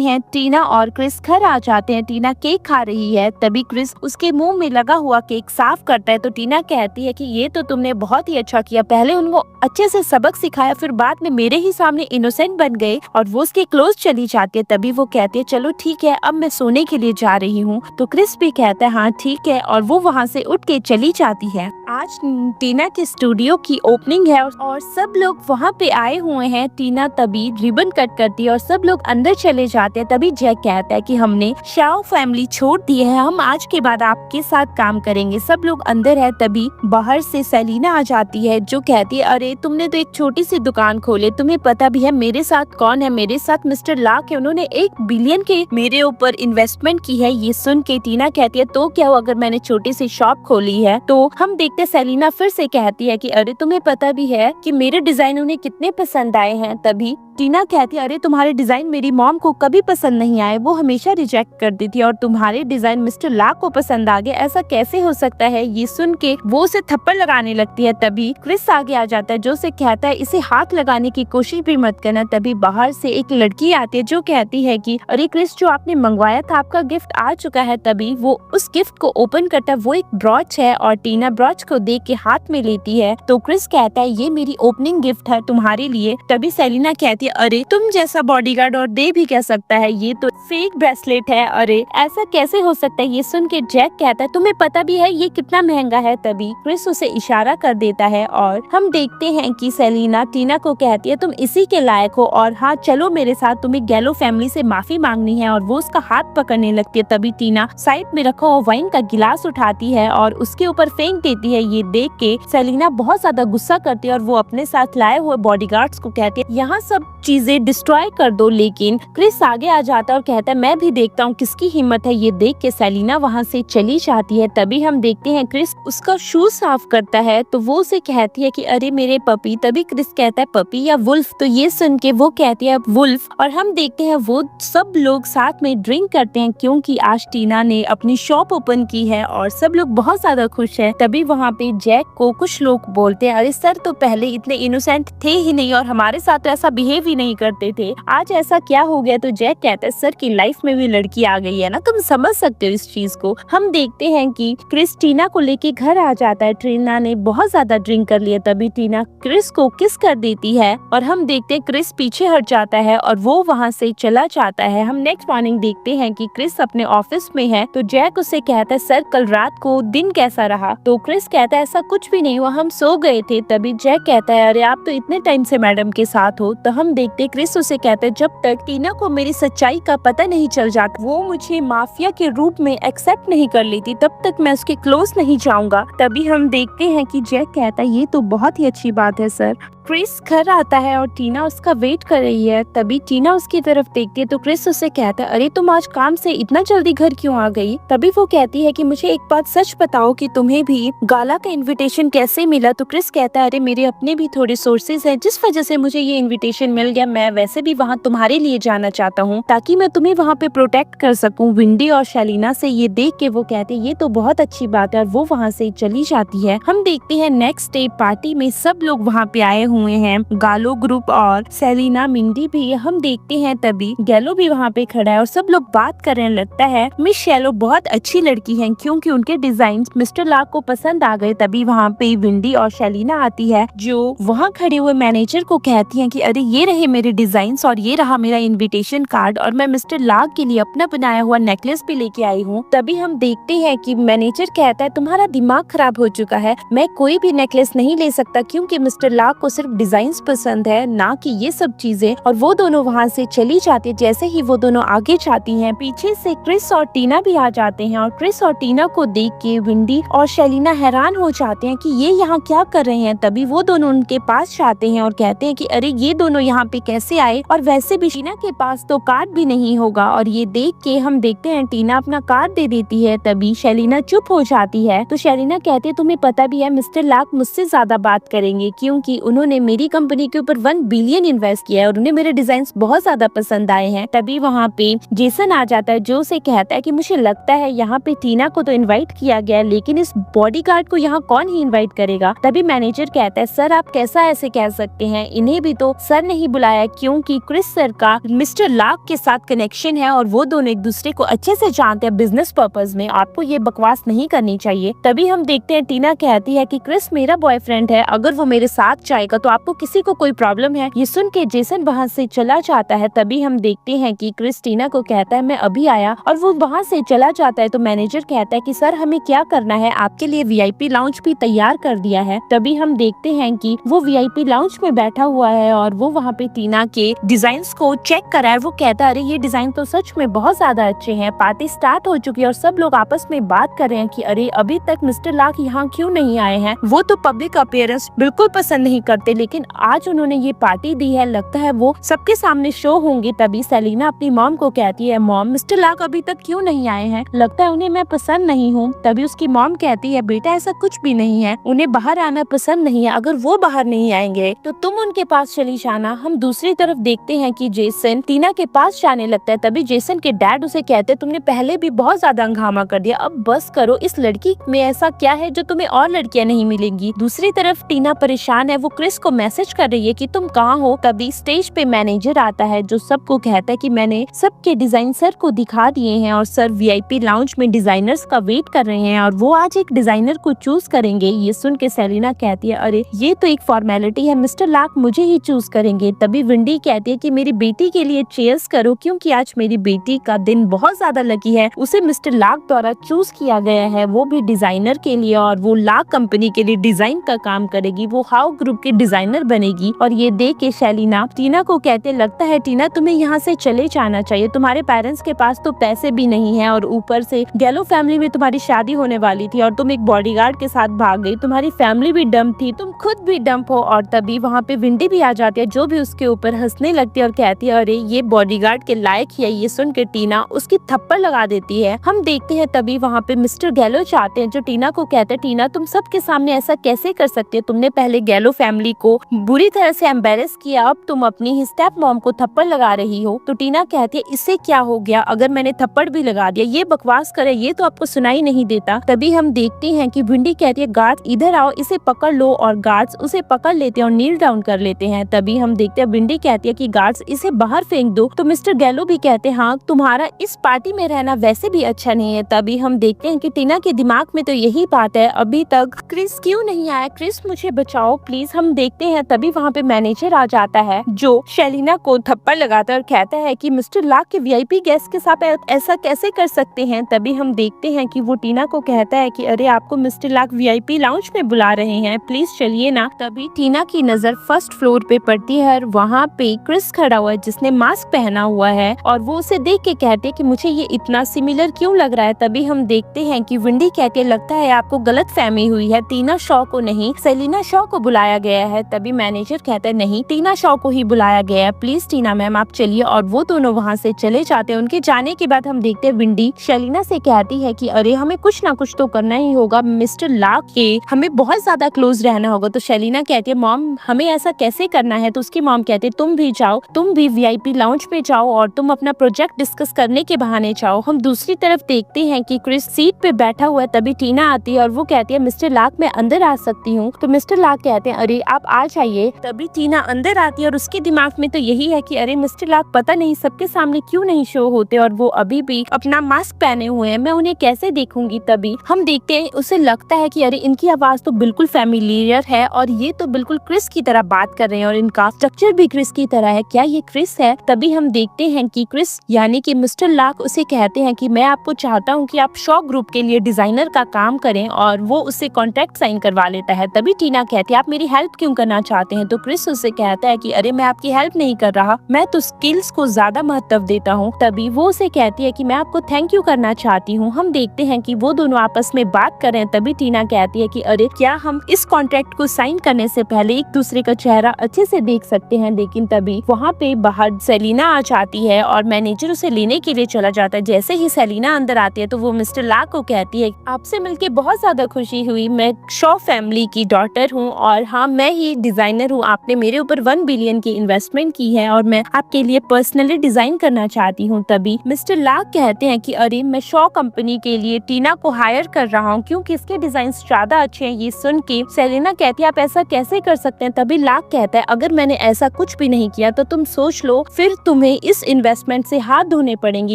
हैं टीना और क्रिस घर आ जाते हैं। टीना केक खा रही है, तभी क्रिस उसके मुंह में लगा हुआ केक साफ करता है। तो टीना कहती है कि ये तो तुमने बहुत ही अच्छा किया, पहले उनको अच्छे से सबक सिखाया, फिर बाद में मेरे ही सामने इनोसेंट बन गए। और वो उसके क्लोज चली जाती है। तभी वो कहती है चलो ठीक है, अब मैं सोने के लिए जा रही हूँ। तो क्रिस भी कहता है हाँ ठीक है, और वो वहाँ से उठ के चली जाती है। आज टीना के स्टूडियो की ओपनिंग है और सब लोग वहाँ पे आए हुए हैं। टीना तभी रिबन कट करती है और सब लोग अंदर चले जाते हैं। तभी जैक कहता है कि हमने शाओ फैमिली छोड़ दी है, हम आज के बाद आपके साथ काम करेंगे। सब लोग अंदर है। तभी बाहर से सेलिना आ जाती है जो कहती है अरे तुमने तो एक छोटी सी दुकान खोले, तुम्हें पता भी है मेरे साथ कौन है? मेरे साथ मिस्टर लाक है, उन्होंने 1 बिलियन के मेरे ऊपर इन्वेस्टमेंट की है। ये सुन के टीना कहती है तो क्या हो अगर मैंने छोटी सी शॉप खोली है? तो हम देखते सेलिना फिर से कहती है कि अरे तुम्हें पता भी है कि मेरे डिजाइन उन्हें कितने पसंद आए हैं। तभी टीना कहती है अरे तुम्हारे डिजाइन मेरी मॉम को कभी पसंद नहीं आए, वो हमेशा रिजेक्ट करती थी, और तुम्हारे डिजाइन मिस्टर लाक को पसंद आ गए, ऐसा कैसे हो सकता है? ये सुन के वो उसे थप्पड़ लगाने लगती है। तभी क्रिस आगे आ जाता है जो उसे कहता है इसे हाथ लगाने की कोशिश भी मत करना। तभी बाहर से एक लड़की आती है जो कहती है कि अरे क्रिस जो आपने मंगवाया था आपका गिफ्ट आ चुका है। तभी वो उस गिफ्ट को ओपन करता है, वो एक ब्रॉच है और टीना ब्रॉच को देख के हाथ में लेती है। तो क्रिस कहता है ये मेरी ओपनिंग गिफ्ट है तुम्हारे लिए। तभी सेलिना कहती है अरे तुम जैसा बॉडीगार्ड और दे भी कह सकता है, ये तो फेक ब्रेसलेट है, अरे ऐसा कैसे हो सकता है? ये सुन के जैक कहता है तुम्हें पता भी है ये कितना महंगा है? तभी क्रिस उसे इशारा कर देता है और हम देखते हैं कि सेलिना टीना को कहती है तुम इसी के लायक हो और हाँ चलो मेरे साथ, तुम्हें गैलो फैमिली से माफी मांगनी है। और वो उसका हाथ पकड़ने लगती है। तभी टीना साइड में रखा हुआ वाइन का गिलास उठाती है और उसके ऊपर फेंक देती है। ये देख के सेलिना बहुत ज्यादा गुस्सा करती है और वो अपने साथ लाए हुए बॉडीगार्ड्स को कहती है यहाँ सब चीजें डिस्ट्रॉय कर दो। लेकिन क्रिस आगे आ जाता है और कहता है मैं भी देखता हूँ किसकी हिम्मत है। ये देख के सेलिना वहाँ से चली जाती है। तभी हम देखते हैं क्रिस उसका शू साफ करता है तो वो उसे कहती है कि अरे मेरे पपी। तभी क्रिस कहता है पपी या वुल्फ? तो ये सुन के वो कहती है वुल्फ। और हम देखते हैं वो सब लोग साथ में ड्रिंक करते हैं क्योंकि आज टीना ने अपनी शॉप ओपन की है और सब लोग बहुत ज्यादा खुश है। तभी वहाँ पे जैक को कुछ लोग बोलते हैं अरे सर तो पहले इतने इनोसेंट थे ही नहीं और हमारे साथ तो ऐसा बिहेव ही नहीं करते थे, आज ऐसा क्या हो गया? तो जैक कहता है सर की लाइफ में भी लड़की आ गई है ना, तुम समझ सकते हो इस चीज को। हम देखते हैं कि क्रिस टीना को लेके घर आ जाता है। टीना ने बहुत ज्यादा ड्रिंक कर लिया। तभी टीना क्रिस को किस कर देती है और हम देखते हैं क्रिस पीछे हट जाता है और वो वहाँ से चला जाता है। हम नेक्स्ट मॉर्निंग देखते हैं कि क्रिस अपने ऑफिस में है तो जैक उसे कहता है सर कल रात को दिन कैसा रहा? तो क्रिस कहता है ऐसा कुछ भी नहीं हुआ, हम सो गए थे। तभी जैक कहता है अरे आप तो इतने टाइम से मैडम के साथ हो। तो हम देखते क्रिस उसे कहते हैं जब तक टीना को मेरी सच्चाई का पता नहीं चल जाता, वो मुझे माफिया के रूप में एक्सेप्ट नहीं कर लेती, तब तक मैं उसके क्लोज नहीं जाऊंगा। तभी हम देखते हैं कि जैक कहता है ये तो बहुत ही अच्छी बात है सर। क्रिस घर आता है और टीना उसका वेट कर रही है। तभी टीना उसकी तरफ देखती है तो क्रिस उससे कहता है अरे तुम आज काम से इतना जल्दी घर क्यों आ गई? तभी वो कहती है कि मुझे एक बात सच बताओ कि तुम्हें भी गाला का इनविटेशन कैसे मिला? तो क्रिस कहता है अरे मेरे अपने भी थोड़े सोर्सेज हैं जिस वजह से मुझे ये इनविटेशन मिल गया। मैं वैसे भी वहाँ तुम्हारे लिए जाना चाहता हूँ ताकि मैं तुम्हें वहाँ पे प्रोटेक्ट कर सकूँ विंडी और सेलिना से। ये देख के वो कहते हैं ये तो बहुत अच्छी बात है और वो वहाँ से चली जाती है। हम देखते हैं नेक्स्ट डे पार्टी में सब लोग वहाँ पे आए हुए हैं, गालो ग्रुप और सेलिना मिंडी भी। हम देखते हैं तभी गैलो भी वहाँ पे खड़ा है और सब लोग बात करने लगता है मिस शैलो बहुत अच्छी लड़की है क्योंकि उनके डिजाइन मिस्टर लाक को पसंद आ गए। तभी वहाँ पे विंडी और सेलिना आती है जो वहाँ खड़े हुए मैनेजर को कहती है कि अरे ये रहे मेरे डिजाइन और ये रहा मेरा इन्विटेशन कार्ड और मैं मिस्टर लाक के लिए अपना बनाया हुआ नेकलेस भी लेके आई हूँ। तभी हम देखते हैं कि मैनेजर कहता है तुम्हारा दिमाग खराब हो चुका है, मैं कोई भी नेकलेस नहीं ले सकता क्योंकि मिस्टर लाक को सिर्फ डिजाइन पसंद है ना कि ये सब चीजें। और वो दोनों वहाँ से चली जाती है। जैसे ही वो दोनों आगे जाती हैं पीछे से क्रिस और टीना भी आ जाते हैं और क्रिस और टीना को देख के विंडी और सेलिना हैरान हो जाते हैं कि ये यहाँ क्या कर रहे हैं। तभी वो दोनों उनके पास जाते हैं और कहते हैं कि अरे ये दोनों यहाँ पे कैसे आए और वैसे भी टीना के पास तो कार्ड भी नहीं होगा। और ये देख के हम देखते हैं टीना अपना कार्ड दे देती है। तभी सेलिना चुप हो जाती है तो सेलिना कहती है तुम्हें पता भी है मिस्टर लाक मुझसे ज्यादा बात करेंगे क्योंकि उन्होंने उन्होंने मेरी कंपनी के ऊपर 1 बिलियन इन्वेस्ट किया है और उन्हें मेरे डिजाइन बहुत ज्यादा पसंद आए हैं। तभी वहाँ पे जेसन आ जाता है जो उसे कहता है कि मुझे लगता है यहाँ पे टीना को तो इनवाइट किया गया है, लेकिन इस बॉडीगार्ड को यहाँ कौन ही इनवाइट करेगा। तभी मैनेजर कहता है सर आप कैसा ऐसे कह सकते हैं, इन्हें भी तो सर नहीं बुलाया क्योंकि क्रिस सर का मिस्टर लाक के साथ कनेक्शन है और वो दोनों एक दूसरे को अच्छे से जानते हैं बिजनेस पर्पज में, आपको ये बकवास नहीं करनी चाहिए। तभी हम देखते हैं टीना कहती है कि क्रिस मेरा बॉयफ्रेंड है, अगर वो मेरे साथ जाएगा तो आपको किसी को कोई प्रॉब्लम है। ये सुन के जेसन वहाँ से चला जाता है। तभी हम देखते हैं कि क्रिस टीना को कहता है मैं अभी आया और वो वहाँ से चला जाता है। तो मैनेजर कहता है कि सर हमें क्या करना है, आपके लिए वीआईपी लाउंज भी तैयार कर दिया है। तभी हम देखते हैं कि वो वीआईपी लाउंज में बैठा हुआ है और वो वहाँ पे टीना के डिजाइन को चेक कर रहा है। वो कहता है अरे ये डिजाइन तो सच में बहुत ज्यादा अच्छे हैं। पार्टी स्टार्ट हो चुकी है और सब लोग आपस में बात कर रहे हैं कि अरे अभी तक मिस्टर लाक यहाँ क्यों नहीं आए हैं, वो तो पब्लिक अपीयरेंस बिल्कुल पसंद नहीं करते, लेकिन आज उन्होंने ये पार्टी दी है, लगता है वो सबके सामने शो होंगे। तभी सेलिना अपनी मॉम को कहती है मॉम मिस्टर लाक अभी तक क्यों नहीं आए हैं, लगता है उन्हें मैं पसंद नहीं हूँ। तभी उसकी मॉम कहती है बेटा ऐसा कुछ भी नहीं है, उन्हें बाहर आना पसंद नहीं है, अगर वो बाहर नहीं आएंगे तो तुम उनके पास चली जाना। हम दूसरी तरफ देखते हैं कि जेसन टीना के पास जाने लगता है। तभी जेसन के डैड उसे कहते तुमने पहले भी बहुत ज्यादा हंगामा कर दिया, अब बस करो, इस लड़की में ऐसा क्या है जो तुम्हें और लड़कियां नहीं मिलेंगी। दूसरी तरफ टीना परेशान है, वो क्रिस को मैसेज कर रही है कि तुम कहाँ हो। तभी स्टेज पे मैनेजर आता है जो सबको कहता है कि मैंने सबके डिजाइन सर को दिखा दिए हैं और सर वीआईपी लाउंज में डिजाइनर्स का वेट कर रहे हैं और वो आज एक डिजाइनर को चूज करेंगे। ये सुन के सेलिना कहती है अरे ये तो एक फॉर्मेलिटी है, मिस्टर लाक मुझे ही चूज करेंगे। तभी विंडी कहती है कि मेरी बेटी के लिए चीयर्स करो क्योंकि आज मेरी बेटी का दिन बहुत ज्यादा लकी है, उसे मिस्टर लाक द्वारा चूज किया गया है, वो भी डिजाइनर के लिए और वो लाक कंपनी के लिए डिजाइन का काम करेगी, वो हाउ ग्रुप के डिजाइनर बनेगी। और ये देख के सेलिना टीना को कहते लगता है टीना तुम्हें यहाँ से चले जाना चाहिए, तुम्हारे पेरेंट्स के पास तो पैसे भी नहीं है और ऊपर से गैलो फैमिली में तुम्हारी शादी होने वाली थी और तुम एक बॉडीगार्ड के साथ भाग गई, तुम्हारी फैमिली भी डम्प थी, तुम खुद भी डम्प हो। और तभी वहाँ पे विंडी भी आ जाती है जो भी उसके ऊपर हंसने लगती है और कहती है अरे ये बॉडीगार्ड के लायक है। ये सुन के टीना उसकी थप्पड़ लगा देती है। हम देखते हैं तभी वहाँ पे मिस्टर गैलो चाहते हैं जो टीना को कहते हैं टीना तुम सबके सामने ऐसा कैसे कर सकते हो, तुमने पहले गैलो फैमिली को बुरी तरह से एम्बेरस किया, अब तुम अपनी ही स्टेप मॉम को थप्पड़ लगा रही हो। तो टीना कहती है इससे क्या हो गया, अगर मैंने थप्पड़ भी लगा दिया, ये बकवास करे, ये तो आपको सुनाई नहीं देता। तभी हम देखते हैं कि विंडी कहती है गार्ड्स इधर आओ, इसे पकड़ लो और गार्ड्स उसे पकड़ लेते हैं और नील डाउन कर लेते हैं। तभी हम देखते हैं विंडी कहती है कि गार्ड्स इसे बाहर फेंक दो। तो मिस्टर गैलो भी कहते हैं हाँ तुम्हारा इस पार्टी में रहना वैसे भी अच्छा नहीं है। तभी हम देखते हैं कि टीना के दिमाग में तो यही बात है अभी तक क्रिस क्यों नहीं आया, क्रिस मुझे बचाओ प्लीज। हम देखते हैं तभी वहाँ पे मैनेजर आ जाता है जो सेलिना को थप्पड़ लगाता है और कहता है कि मिस्टर लाक के वीआईपी गेस्ट के साथ ऐसा कैसे कर सकते हैं। तभी हम देखते हैं कि वो टीना को कहता है कि अरे आपको मिस्टर लाक वीआईपी लाउंज में बुला रहे हैं, प्लीज चलिए ना। तभी टीना की नजर फर्स्ट फ्लोर पे पड़ती है और वहाँ पे क्रिस खड़ा हुआ है जिसने मास्क पहना हुआ है और वो उसे देख के कहते हैं कि मुझे ये इतना सिमिलर क्यों लग रहा है। तभी हम देखते हैं कि विंडी कहती है लगता है आपको गलत फहमी हुई है, टीना शॉ को नहीं सेलिना शॉ को बुलाया गया है। तभी मैनेजर कहता है नहीं टीना शॉ को ही बुलाया गया है, प्लीज टीना मैम आप चलिए। और वो दोनों वहाँ से चले जाते हैं। उनके जाने के बाद हम देखते हैं विंडी सेलिना से कहती है कि अरे हमें कुछ ना कुछ तो करना ही होगा, मिस्टर लाक के हमें बहुत ज्यादा क्लोज रहना होगा। तो सेलिना कहती है मॉम हमें ऐसा कैसे करना है। तो उसकी मॉम कहती है तुम भी जाओ, तुम भी वीआईपी लाउंज पे जाओ और तुम अपना प्रोजेक्ट डिस्कस करने के बहाने जाओ। हम दूसरी तरफ देखते हैं कि क्रिस सीट पे बैठा हुआ है। तभी टीना आती है और वो कहती है मिस्टर लाक मैं अंदर आ सकती हूँ। तो मिस्टर लाक कहते हैं अरे आप आ जाइए। तभी टीना अंदर आती है और उसके दिमाग में तो यही है कि अरे मिस्टर लाक पता नहीं सबके सामने क्यों नहीं शो होते और वो अभी भी अपना मास्क पहने हुए हैं, मैं उन्हें कैसे देखूंगी। तभी हम देखते हैं उसे लगता है कि अरे इनकी आवाज तो बिल्कुल फैमिलियर है और ये तो बिल्कुल क्रिस की तरह बात कर रहे हैं और इनका स्ट्रक्चर भी क्रिस की तरह है, क्या ये क्रिस है। तभी हम देखते हैं कि क्रिस यानी कि मिस्टर लाक उसे कहते हैं कि मैं आपको चाहता हूँ कि आप शॉ ग्रुप के लिए डिजाइनर का काम करें और वो उससे कॉन्ट्रैक्ट साइन करवा लेता है। तभी टीना कहती है आप मेरी हेल्प क्यों करना चाहते हैं। तो क्रिस उससे कहता है कि अरे मैं आपकी हेल्प नहीं कर रहा, मैं तो स्किल्स को ज्यादा महत्व देता हूँ। तभी वो उसे कहती है कि मैं आपको थैंक यू करना चाहती हूँ। हम देखते हैं कि वो दोनों आपस में बात कर रहे हैं। तभी टीना कहती है कि अरे क्या हम इस कॉन्ट्रैक्ट को साइन करने से पहले एक दूसरे का चेहरा अच्छे से देख सकते हैं। लेकिन तभी वहाँ पे बाहर सेलिना आ जाती है और मैनेजर उसे लेने के लिए चला जाता है। जैसे ही सेलिना अंदर आती है तो वो मिस्टर लाक को कहती है आपसे मिलके बहुत ज्यादा खुशी हुई, मैं शॉ फैमिली की डॉटर हूँ और हाँ मैं ही ही डिजाइनर हूँ, आपने मेरे ऊपर 1 बिलियन की इन्वेस्टमेंट की है और मैं आपके लिए पर्सनली डिजाइन करना चाहती हूँ। तभी मिस्टर लाक कहते हैं कि अरे मैं शॉ कंपनी के लिए टीना को हायर कर रहा हूँ क्योंकि इसके डिजाइन ज्यादा अच्छे हैं। ये सुन के सेलिना कहती है आप ऐसा कैसे कर सकते हैं। तभी लाक कहता है अगर मैंने ऐसा कुछ भी नहीं किया तो तुम सोच लो, फिर तुम्हें इस इन्वेस्टमेंट से हाथ धोने पड़ेंगे।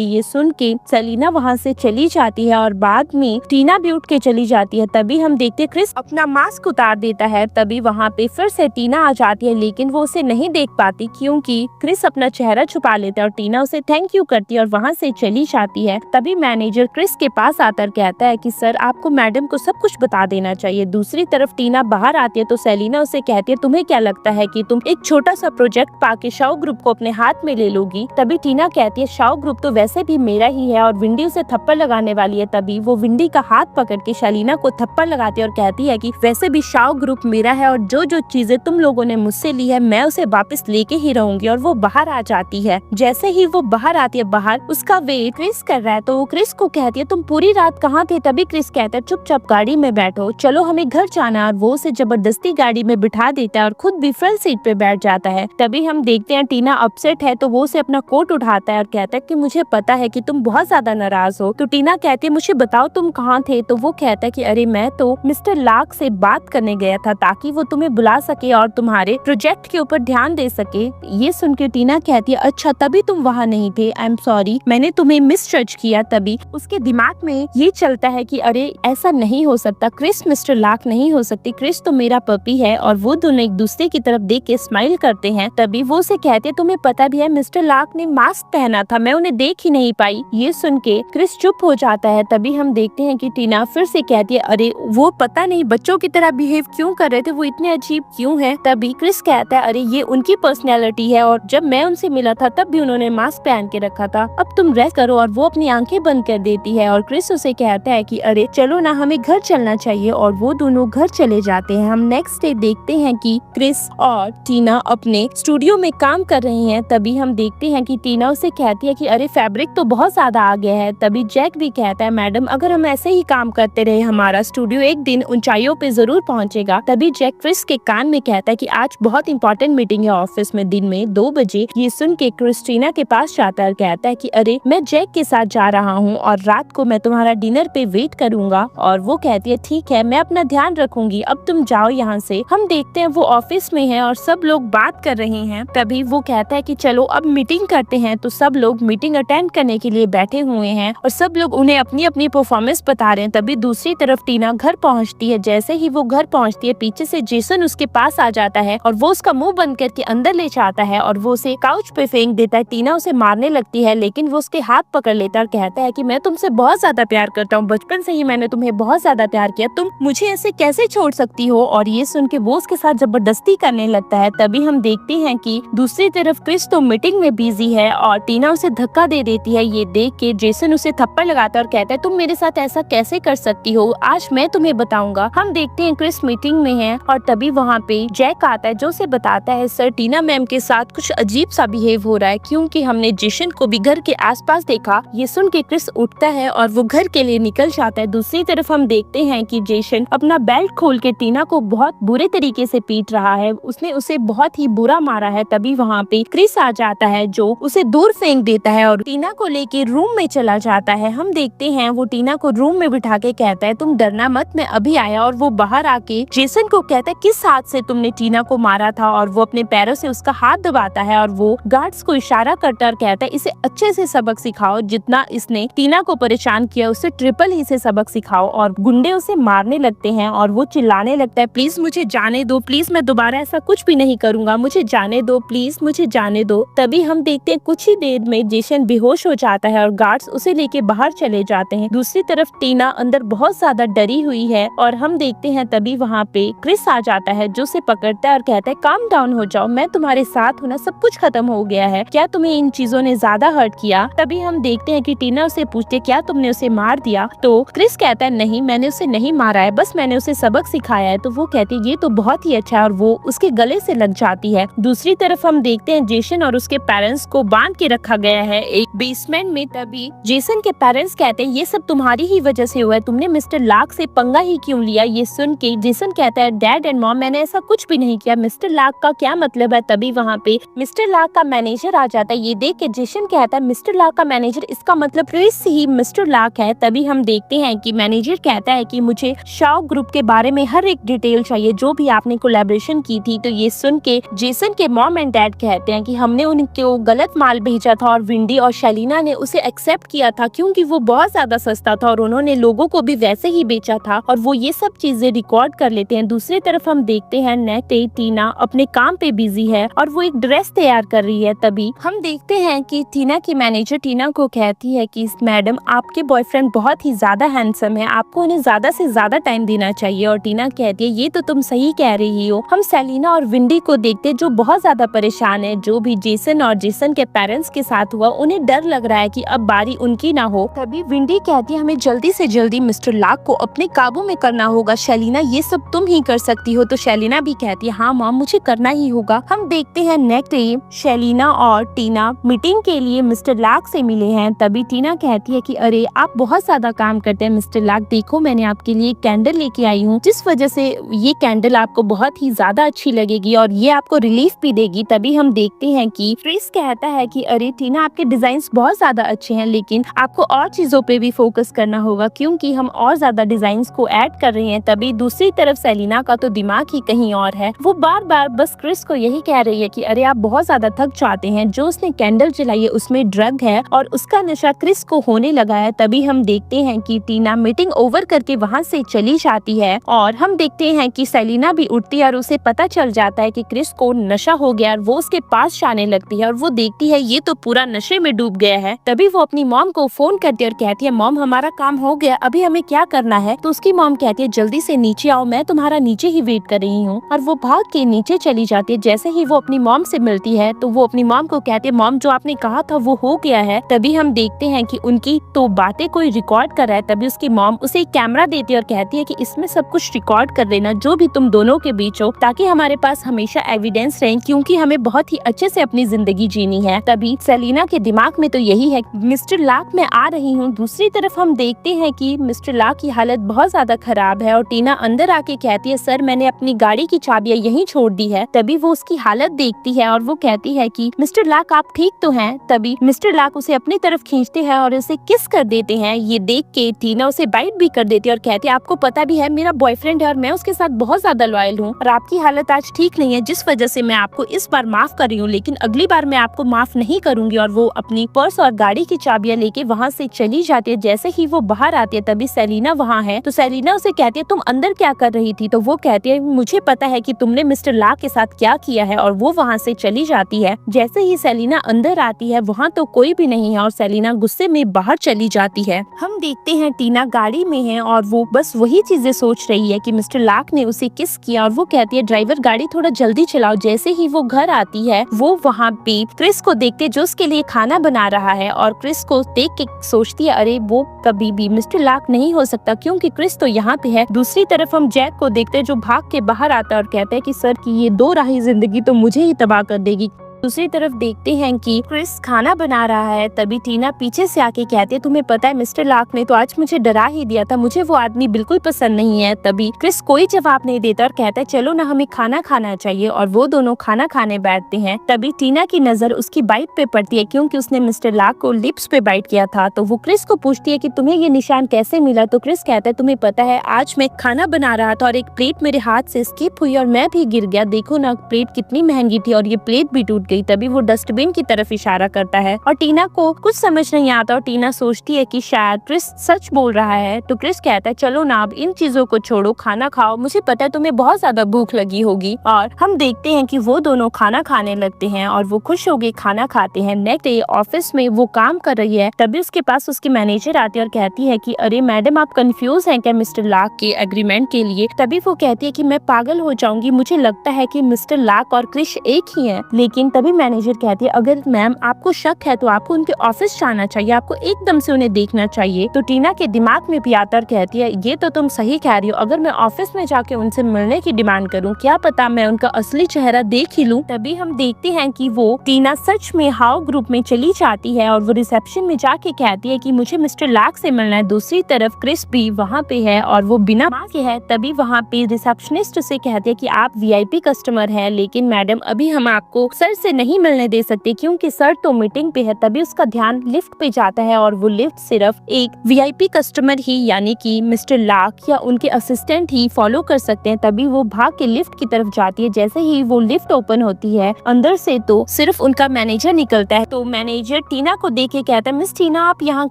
ये सुन के सेलिना वहाँ से चली जाती है और बाद में टीना भी उठ के चली जाती है। तभी हम देखते हैं क्रिस अपना मास्क उतार देता है। तभी वहाँ पे फिर से टीना आ जाती है, लेकिन वो उसे नहीं देख पाती क्योंकि क्रिस अपना चेहरा छुपा लेता है और टीना उसे थैंक यू करती है और वहाँ से चली जाती है। तभी मैनेजर क्रिस के पास आकर कहता है कि सर आपको मैडम को सब कुछ बता देना चाहिए। दूसरी तरफ टीना बाहर आती है तो सेलिना उसे कहती है तुम्हें क्या लगता है कि तुम एक छोटा सा प्रोजेक्ट पाके शाओ ग्रुप को अपने हाथ में ले लोगी। तभी टीना कहती है शाओ ग्रुप तो वैसे भी मेरा ही है और विंडी उसे थप्पड़ लगाने वाली है। तभी वो विंडी का हाथ पकड़ के सेलिना को थप्पड़ लगाती है और कहती है कि वैसे भी शाओ ग्रुप मेरा है और जो जो चीजें तुम लोगों ने मुझसे ली है मैं उसे वापस लेके ही रहूंगी। और वो बाहर आ जाती है। जैसे ही वो बाहर आती है, बाहर उसका वेट क्रिस कर रहा है तो वो क्रिस को कहती है तुम पूरी रात कहाँ थे। तभी क्रिस कहता है चुपचाप गाड़ी में बैठो, चलो हमें घर जाना। और वो उसे जबरदस्ती गाड़ी में बिठा देता है और खुद भी फ्रंट सीट पे बैठ जाता है। तभी हम देखते हैं टीना अपसेट है तो वो उसे अपना कोट उठाता है और कहता है कि मुझे पता है कि तुम बहुत ज्यादा नाराज हो। तो टीना कहती है मुझे बताओ तुम कहाँ थे। तो वो कहता है कि अरे मैं तो मिस्टर लाक से बात करने गया था ताकि वो तुम्हें बुला सके और तुम्हारे प्रोजेक्ट के ऊपर ध्यान दे सके। ये सुन के टीना कहती है अच्छा तभी तुम वहाँ नहीं थे, आई एम सॉरी, मैंने तुम्हें मिसजज किया। तभी उसके दिमाग में ये चलता है कि अरे ऐसा नहीं हो सकता, क्रिस मिस्टर लाक नहीं हो सकती, क्रिस तो मेरा पपी है। और वो दोनों एक दूसरे की तरफ देख के स्माइल करते हैं। तभी वो उसे कहते हैं तुम्हें पता भी है मिस्टर लाक ने मास्क पहना था, मैं उन्हें देख ही नहीं पाई। ये सुन के क्रिस चुप हो जाता है। तभी हम देखते हैं कि टीना फिर से कहती है अरे वो पता नहीं बच्चों की तरह बिहेव क्यों कर रहे थे, वो इतने अजीब क्यों है। तभी क्रिस कहता है अरे ये उनकी पर्सनैलिटी है और जब मैं उनसे मिला था तब भी उन्होंने मास्क पहन के रखा था, अब तुम रेस्ट करो। और वो अपनी आंखें बंद कर देती है और क्रिस उसे कहता है कि अरे चलो ना हमें घर चलना चाहिए। और वो दोनों घर चले जाते हैं। हम नेक्स्ट डे देखते हैं कि क्रिस और टीना अपने स्टूडियो में काम कर रही हैं। तभी हम देखते हैं कि टीना उसे कहती है कि अरे फैब्रिक तो बहुत ज्यादा आ गया है। तभी जैक भी कहता है मैडम अगर हम ऐसे ही काम करते रहे हमारा स्टूडियो एक दिन ऊंचाइयों पे जरूर पहुंचेगा। तभी जैक क्रिस के कान में कहता है कि आज बहुत इंपॉर्टेंट मीटिंग है ऑफिस में दिन में 2 बजे। ये सुन के क्रिस्टीना के पास जाता है और कहता है कि अरे मैं जैक के साथ जा रहा हूँ और रात को मैं तुम्हारा डिनर पे वेट करूंगा। और वो कहती है ठीक है मैं अपना ध्यान रखूंगी, अब तुम जाओ यहाँ से। हम देखते हैं वो ऑफिस में है और सब लोग बात कर रहे हैं। तभी वो कहता है कि चलो अब मीटिंग करते हैं। तो सब लोग मीटिंग अटेंड करने के लिए बैठे हुए हैं और सब लोग उन्हें अपनी अपनी परफॉर्मेंस बता रहे हैं। तभी दूसरी तरफ टीना घर पहुँचती है। जैसे ही वो घर पहुँचती है पीछे से जेसन उसके पास आ जाता है और वो उसका मुंह बंद करके अंदर ले जाता है और वो उसे काउच पे फेंक देता है। टीना उसे मारने लगती है लेकिन वो उसके हाथ पकड़ लेता है और कहता है कि मैं तुमसे बहुत ज्यादा प्यार करता हूँ, बचपन से ही मैंने तुम्हें बहुत ज्यादा प्यार किया, तुम मुझे ऐसे कैसे छोड़ सकती हो। और ये सुन के वो उसके साथ जबरदस्ती करने लगता है। तभी हम देखते हैं कि दूसरी तरफ क्रिस तो मीटिंग में बिजी है और टीना उसे धक्का दे देती है। ये देख के जेसन उसे थप्पड़ लगाता है और कहता है तुम मेरे साथ ऐसा कैसे कर सकती हो, आज मैं तुम्हें बताऊंगा। हम देखते हैं क्रिस मीटिंग में है और तभी वहाँ पे जैक आता है जो उसे बताता है सर टीना मैम के साथ कुछ अजीब सा बिहेव हो रहा है क्योंकि हमने जेसन को भी घर के आसपास देखा। ये सुन के क्रिस उठता है और वो घर के लिए निकल जाता है। दूसरी तरफ हम देखते हैं कि जेसन अपना बेल्ट खोल के टीना को बहुत बुरे तरीके से पीट रहा है, उसने उसे बहुत ही बुरा मारा है। तभी वहाँ पे क्रिस आ जाता है जो उसे दूर फेंक देता है और टीना को लेके रूम में चला जाता है। हम देखते हैं वो टीना को रूम में बिठा के कहता है तुम डरना मत, मैं अभी आया। और वो बाहर आके जेसन को कहता है किस हाथ से तुमने टीना को मारा था। और वो अपने पैरों से उसका हाथ दबाता है और वो गार्ड्स को इशारा करता है और कहता है इसे अच्छे से सबक सिखाओ, जितना इसने टीना को परेशान किया उससे ट्रिपल ही से सबक सिखाओ। और गुंडे उसे मारने लगते हैं और वो चिल्लाने लगता है प्लीज मुझे जाने दो, प्लीज मैं दोबारा ऐसा कुछ भी नहीं करूंगा, मुझे जाने दो, प्लीज मुझे जाने दो। तभी हम देखते हैं कुछ ही देर में जेसन बेहोश हो जाता है और गार्ड्स उसे लेके बाहर चले जाते हैं। दूसरी तरफ टीना अंदर बहुत ज्यादा डरी हुई है और हम देखते हैं तभी वहाँ पे क्रिस आ जाता है जो उसे पकड़ता है और कहता है काम डाउन हो जाओ, मैं तुम्हारे साथ हूँ ना, सब कुछ खत्म हो गया है, क्या तुम्हें इन चीजों ने ज्यादा हर्ट किया। तभी हम देखते हैं कि टीना उसे पूछती है क्या तुमने उसे मार दिया। तो क्रिस कहता है नहीं मैंने उसे नहीं मारा है, बस मैंने उसे सबक सिखाया है। तो वो कहती है ये तो बहुत ही अच्छा है और वो उसके गले से लग जाती है। दूसरी तरफ हम देखते हैं जेसन और उसके पेरेंट्स को बांध के रखा गया है एक बेसमेंट में। तभी जेसन के पेरेंट्स कहते हैं ये सब तुम्हारी ही वजह से हुआ है, तुमने मिस्टर लाक से पंगा ही क्यों लिया। ये सुन के जेसन कहता है डैड एंड मॉम मैंने मैंने ऐसा कुछ भी नहीं किया, मिस्टर लाक का क्या मतलब है। तभी वहाँ पे मिस्टर लाक का मैनेजर आ जाता है। ये देख के जेसन कहता है मिस्टर लाक का मैनेजर, इसका मतलब क्रिस ही मिस्टर लाक है। तभी हम देखते हैं कि मैनेजर कहता है कि मुझे शाओ ग्रुप के बारे में हर एक डिटेल चाहिए जो भी आपने कोलैबोरेशन की थी। तो ये सुन के जेसन के मॉम एंड डैड कहते हैं कि हमने उनको गलत माल भेजा था और विंडी और शैलीना ने उसे एक्सेप्ट किया था क्योंकि वो बहुत ज्यादा सस्ता था और उन्होंने लोगों को भी वैसे ही बेचा था और वो ये सब चीजें रिकॉर्ड कर लेते हैं। दूसरी तरफ हम देखते हैं नेक्स्ट डे टीना अपने काम पे बिजी है और वो एक ड्रेस तैयार कर रही है। तभी हम देखते हैं कि टीना की मैनेजर टीना को कहती है कि मैडम आपके बॉयफ्रेंड बहुत ही ज्यादा हैंडसम है, आपको उन्हें ज्यादा से ज्यादा टाइम देना चाहिए। और टीना कहती है ये तो तुम सही कह रही हो। हम सेलिना और विंडी को देखते जो बहुत ज्यादा परेशान है। जो भी जेसन और जेसन के पेरेंट्स के साथ हुआ उन्हें डर लग रहा है कि अब बारी उनकी ना हो। तभी विंडी कहती है हमें जल्दी से जल्दी मिस्टर लाक को अपने काबू में करना होगा। शैलीना ये सब तुम ही कर सकती हो। तो शैलीना भी कहती है हाँ मॉम मुझे करना ही होगा। हम देखते हैं नेक्स्ट डे शैलीना और टीना मीटिंग के लिए मिस्टर लाक से मिले हैं। तभी टीना कहती है कि अरे आप बहुत ज्यादा काम करते हैं मिस्टर लाक, देखो मैंने आपके लिए कैंडल लेके आई हूँ जिस वजह से ये कैंडल आपको बहुत ही ज्यादा अच्छी लगेगी और ये आपको रिलीफ भी देगी। तभी हम देखते हैं कि क्रिस कहता है कि अरे टीना आपके डिजाइन्स बहुत ज्यादा अच्छे हैं लेकिन आपको और चीजों पे भी फोकस करना होगा क्योंकि हम और ज्यादा डिजाइन्स को ऐड कर रहे हैं। तभी दूसरी तरफ सेलिना का तो दिमाग ही कहीं और है। वो बार बार बस क्रिस को यही कह रही है कि अरे आप बहुत ज्यादा थक जाते हैं, जो उसने कैंडल जलाई है उसमें ड्रग है और उसका नशा क्रिस को होने लगा है। तभी हम देखते हैं कि टीना मीटिंग ओवर करके वहाँ से चली जाती है और हम देखते हैं कि सेलिना भी उठती है और उसे पता चल जाता है कि क्रिस को नशा हो गया और वो उसके पास जाने लगती है और वो देखती है ये तो पूरा नशे में डूब गया है। तभी वो अपनी मॉम को फोन करती है और कहती है मॉम हमारा काम हो गया, अभी हमें क्या करना है। तो उसकी मॉम कहती है जल्दी से नीचे आओ, मैं तुम्हारा नीचे ही वेट कर रही हूँ। और वो भाग के नीचे चली जाती है। जैसे ही वो अपनी मॉम से मिलती है तो वो अपनी मॉम को कहती है मॉम जो आपने कहा था वो हो गया है। तभी हम देखते हैं कि उनकी तो बातें कोई रिकॉर्ड कर रहा है। तभी उसकी मॉम उसे एक कैमरा देती है और कहती है कि इसमें सब कुछ रिकॉर्ड कर देना जो भी तुम दोनों के बीच हो, ताकि हमारे पास हमेशा एविडेंस रहे क्योंकि हमें बहुत ही अच्छे से अपनी जिंदगी जीनी है। तभी सेलिना के दिमाग में तो यही है मिस्टर लाक मैं आ रही हूँ। दूसरी तरफ हम देखते हैं कि मिस्टर लाक की हालत बहुत ज्यादा खराब है और टीना अंदर आके कहती है सर मैंने अपनी गाड़ी की चाबियां यहीं छोड़ दी है। तभी वो उसकी हालत देखती है और वो कहती है कि मिस्टर लाक आप ठीक तो हैं। तभी मिस्टर लाक उसे अपनी तरफ खींचते हैं और उसे किस कर देते हैं। ये देख के टीना उसे बाइट भी कर देती है और कहती है आपको पता भी है मेरा बॉयफ्रेंड है और मैं उसके साथ बहुत ज्यादा लॉयल हूँ और आपकी हालत आज ठीक नहीं है जिस वजह से मैं आपको इस बार माफ कर रही हूँ लेकिन अगली बार मैं आपको माफ नहीं करूंगी। और वो अपनी पर्स और गाड़ी की चाबियां लेके वहाँ से चली जाती है। जैसे ही वो बाहर आती है तभी सेलिना वहाँ है। तो सेलिना उसे कहती है तुम अंदर क्या कर रही थी। तो वो कहती है मुझे पता है कि तुमने मिस्टर लाक के साथ क्या किया है और वो वहाँ से चली जाती है। जैसे ही सेलिना अंदर आती है वहाँ तो कोई भी नहीं है और सेलिना गुस्से में बाहर चली जाती है। हम देखते हैं टीना गाड़ी में है और वो बस वही चीजें सोच रही है कि मिस्टर लाक ने उसे किस किया और वो कहती है ड्राइवर गाड़ी थोड़ा जल्दी चलाओ। जैसे ही वो घर आती है वो वहाँ पे क्रिस को देखते जो उसके लिए खाना बना रहा है और क्रिस को देख के सोचती है अरे वो कभी भी मिस्टर लाक नहीं हो सकता क्योंकि क्रिस तो यहाँ पे है। दूसरी तरफ हम जैक को देखते जो भाग के बाहर आता है और कहते हैं कि सर की ये दो राही जिंदगी तो मुझे ही तबाह कर देगी। दूसरी तरफ देखते हैं कि क्रिस खाना बना रहा है। तभी टीना पीछे से आके कहती है तुम्हें पता है मिस्टर लाक ने तो आज मुझे डरा ही दिया था, मुझे वो आदमी बिल्कुल पसंद नहीं है। तभी क्रिस कोई जवाब नहीं देता और कहता है चलो ना हमें खाना खाना चाहिए और वो दोनों खाना खाने बैठते हैं। तभी टीना की नजर उसकी बाइट पे पड़ती है क्योंकि उसने मिस्टर लाक को लिप्स पे बाइट किया था। तो वो क्रिस को पूछती है कि तुम्हें ये निशान कैसे मिला। तो क्रिस कहता है तुम्हें पता है आज मैं खाना बना रहा था और एक प्लेट मेरे हाथ से स्किप हुई और मैं भी गिर गया, देखो ना प्लेट कितनी महंगी थी और ये प्लेट भी टूट गई। तभी वो डस्टबिन की तरफ इशारा करता है और टीना को कुछ समझ नहीं आता और टीना सोचती है कि शायद क्रिस सच बोल रहा है। तो क्रिस कहता है चलो ना अब इन चीजों को छोड़ो, खाना खाओ, मुझे पता है तुम्हें बहुत ज्यादा भूख लगी होगी। और हम देखते हैं कि वो दोनों खाना खाने लगते हैं और वो खुश होके खाना खाते हैं। नेक्स्ट डे ऑफिस में वो काम कर रही है। तभी उसके पास उसकी मैनेजर आती है और कहती है कि अरे मैडम आप कंफ्यूज हैं क्या मिस्टर लाक के एग्रीमेंट के लिए। तभी वो कहती है कि मैं पागल हो जाऊंगी, मुझे लगता है कि मिस्टर लाक और क्रिस एक ही है। लेकिन तभी मैनेजर कहती है अगर मैम आपको शक है तो आपको उनके ऑफिस जाना चाहिए, आपको एकदम से उन्हें देखना चाहिए। तो टीना के दिमाग में भी आता और कहती है ये तो तुम सही कह रही हो, अगर मैं ऑफिस में जाके उनसे मिलने की डिमांड करूँ, क्या पता मैं उनका असली चेहरा देख ही लूं। तभी हम देखते हैं कि वो टीना सच में हाउ ग्रुप में चली जाती है और वो रिसेप्शन में जाके कहती है कि मुझे मिस्टर लाक से मिलना है। दूसरी तरफ क्रिस भी वहाँ पे है और वो बिना मास्क के है। तभी वहाँ पे रिसेप्शनिस्ट से कहती है कि आप वीआईपी कस्टमर हैं, लेकिन मैडम अभी हम आपको सर से नहीं मिलने दे सकते क्योंकि सर तो मीटिंग पे है। तभी उसका ध्यान लिफ्ट पे जाता है और वो लिफ्ट सिर्फ एक वीआईपी कस्टमर ही यानी कि मिस्टर लाक या उनके असिस्टेंट ही फॉलो कर सकते हैं। तभी वो भाग के लिफ्ट की तरफ जाती है। जैसे ही वो लिफ्ट ओपन होती है अंदर से तो सिर्फ उनका मैनेजर निकलता है। तो मैनेजर टीना को देख के कहता है मिस टीना आप यहाँ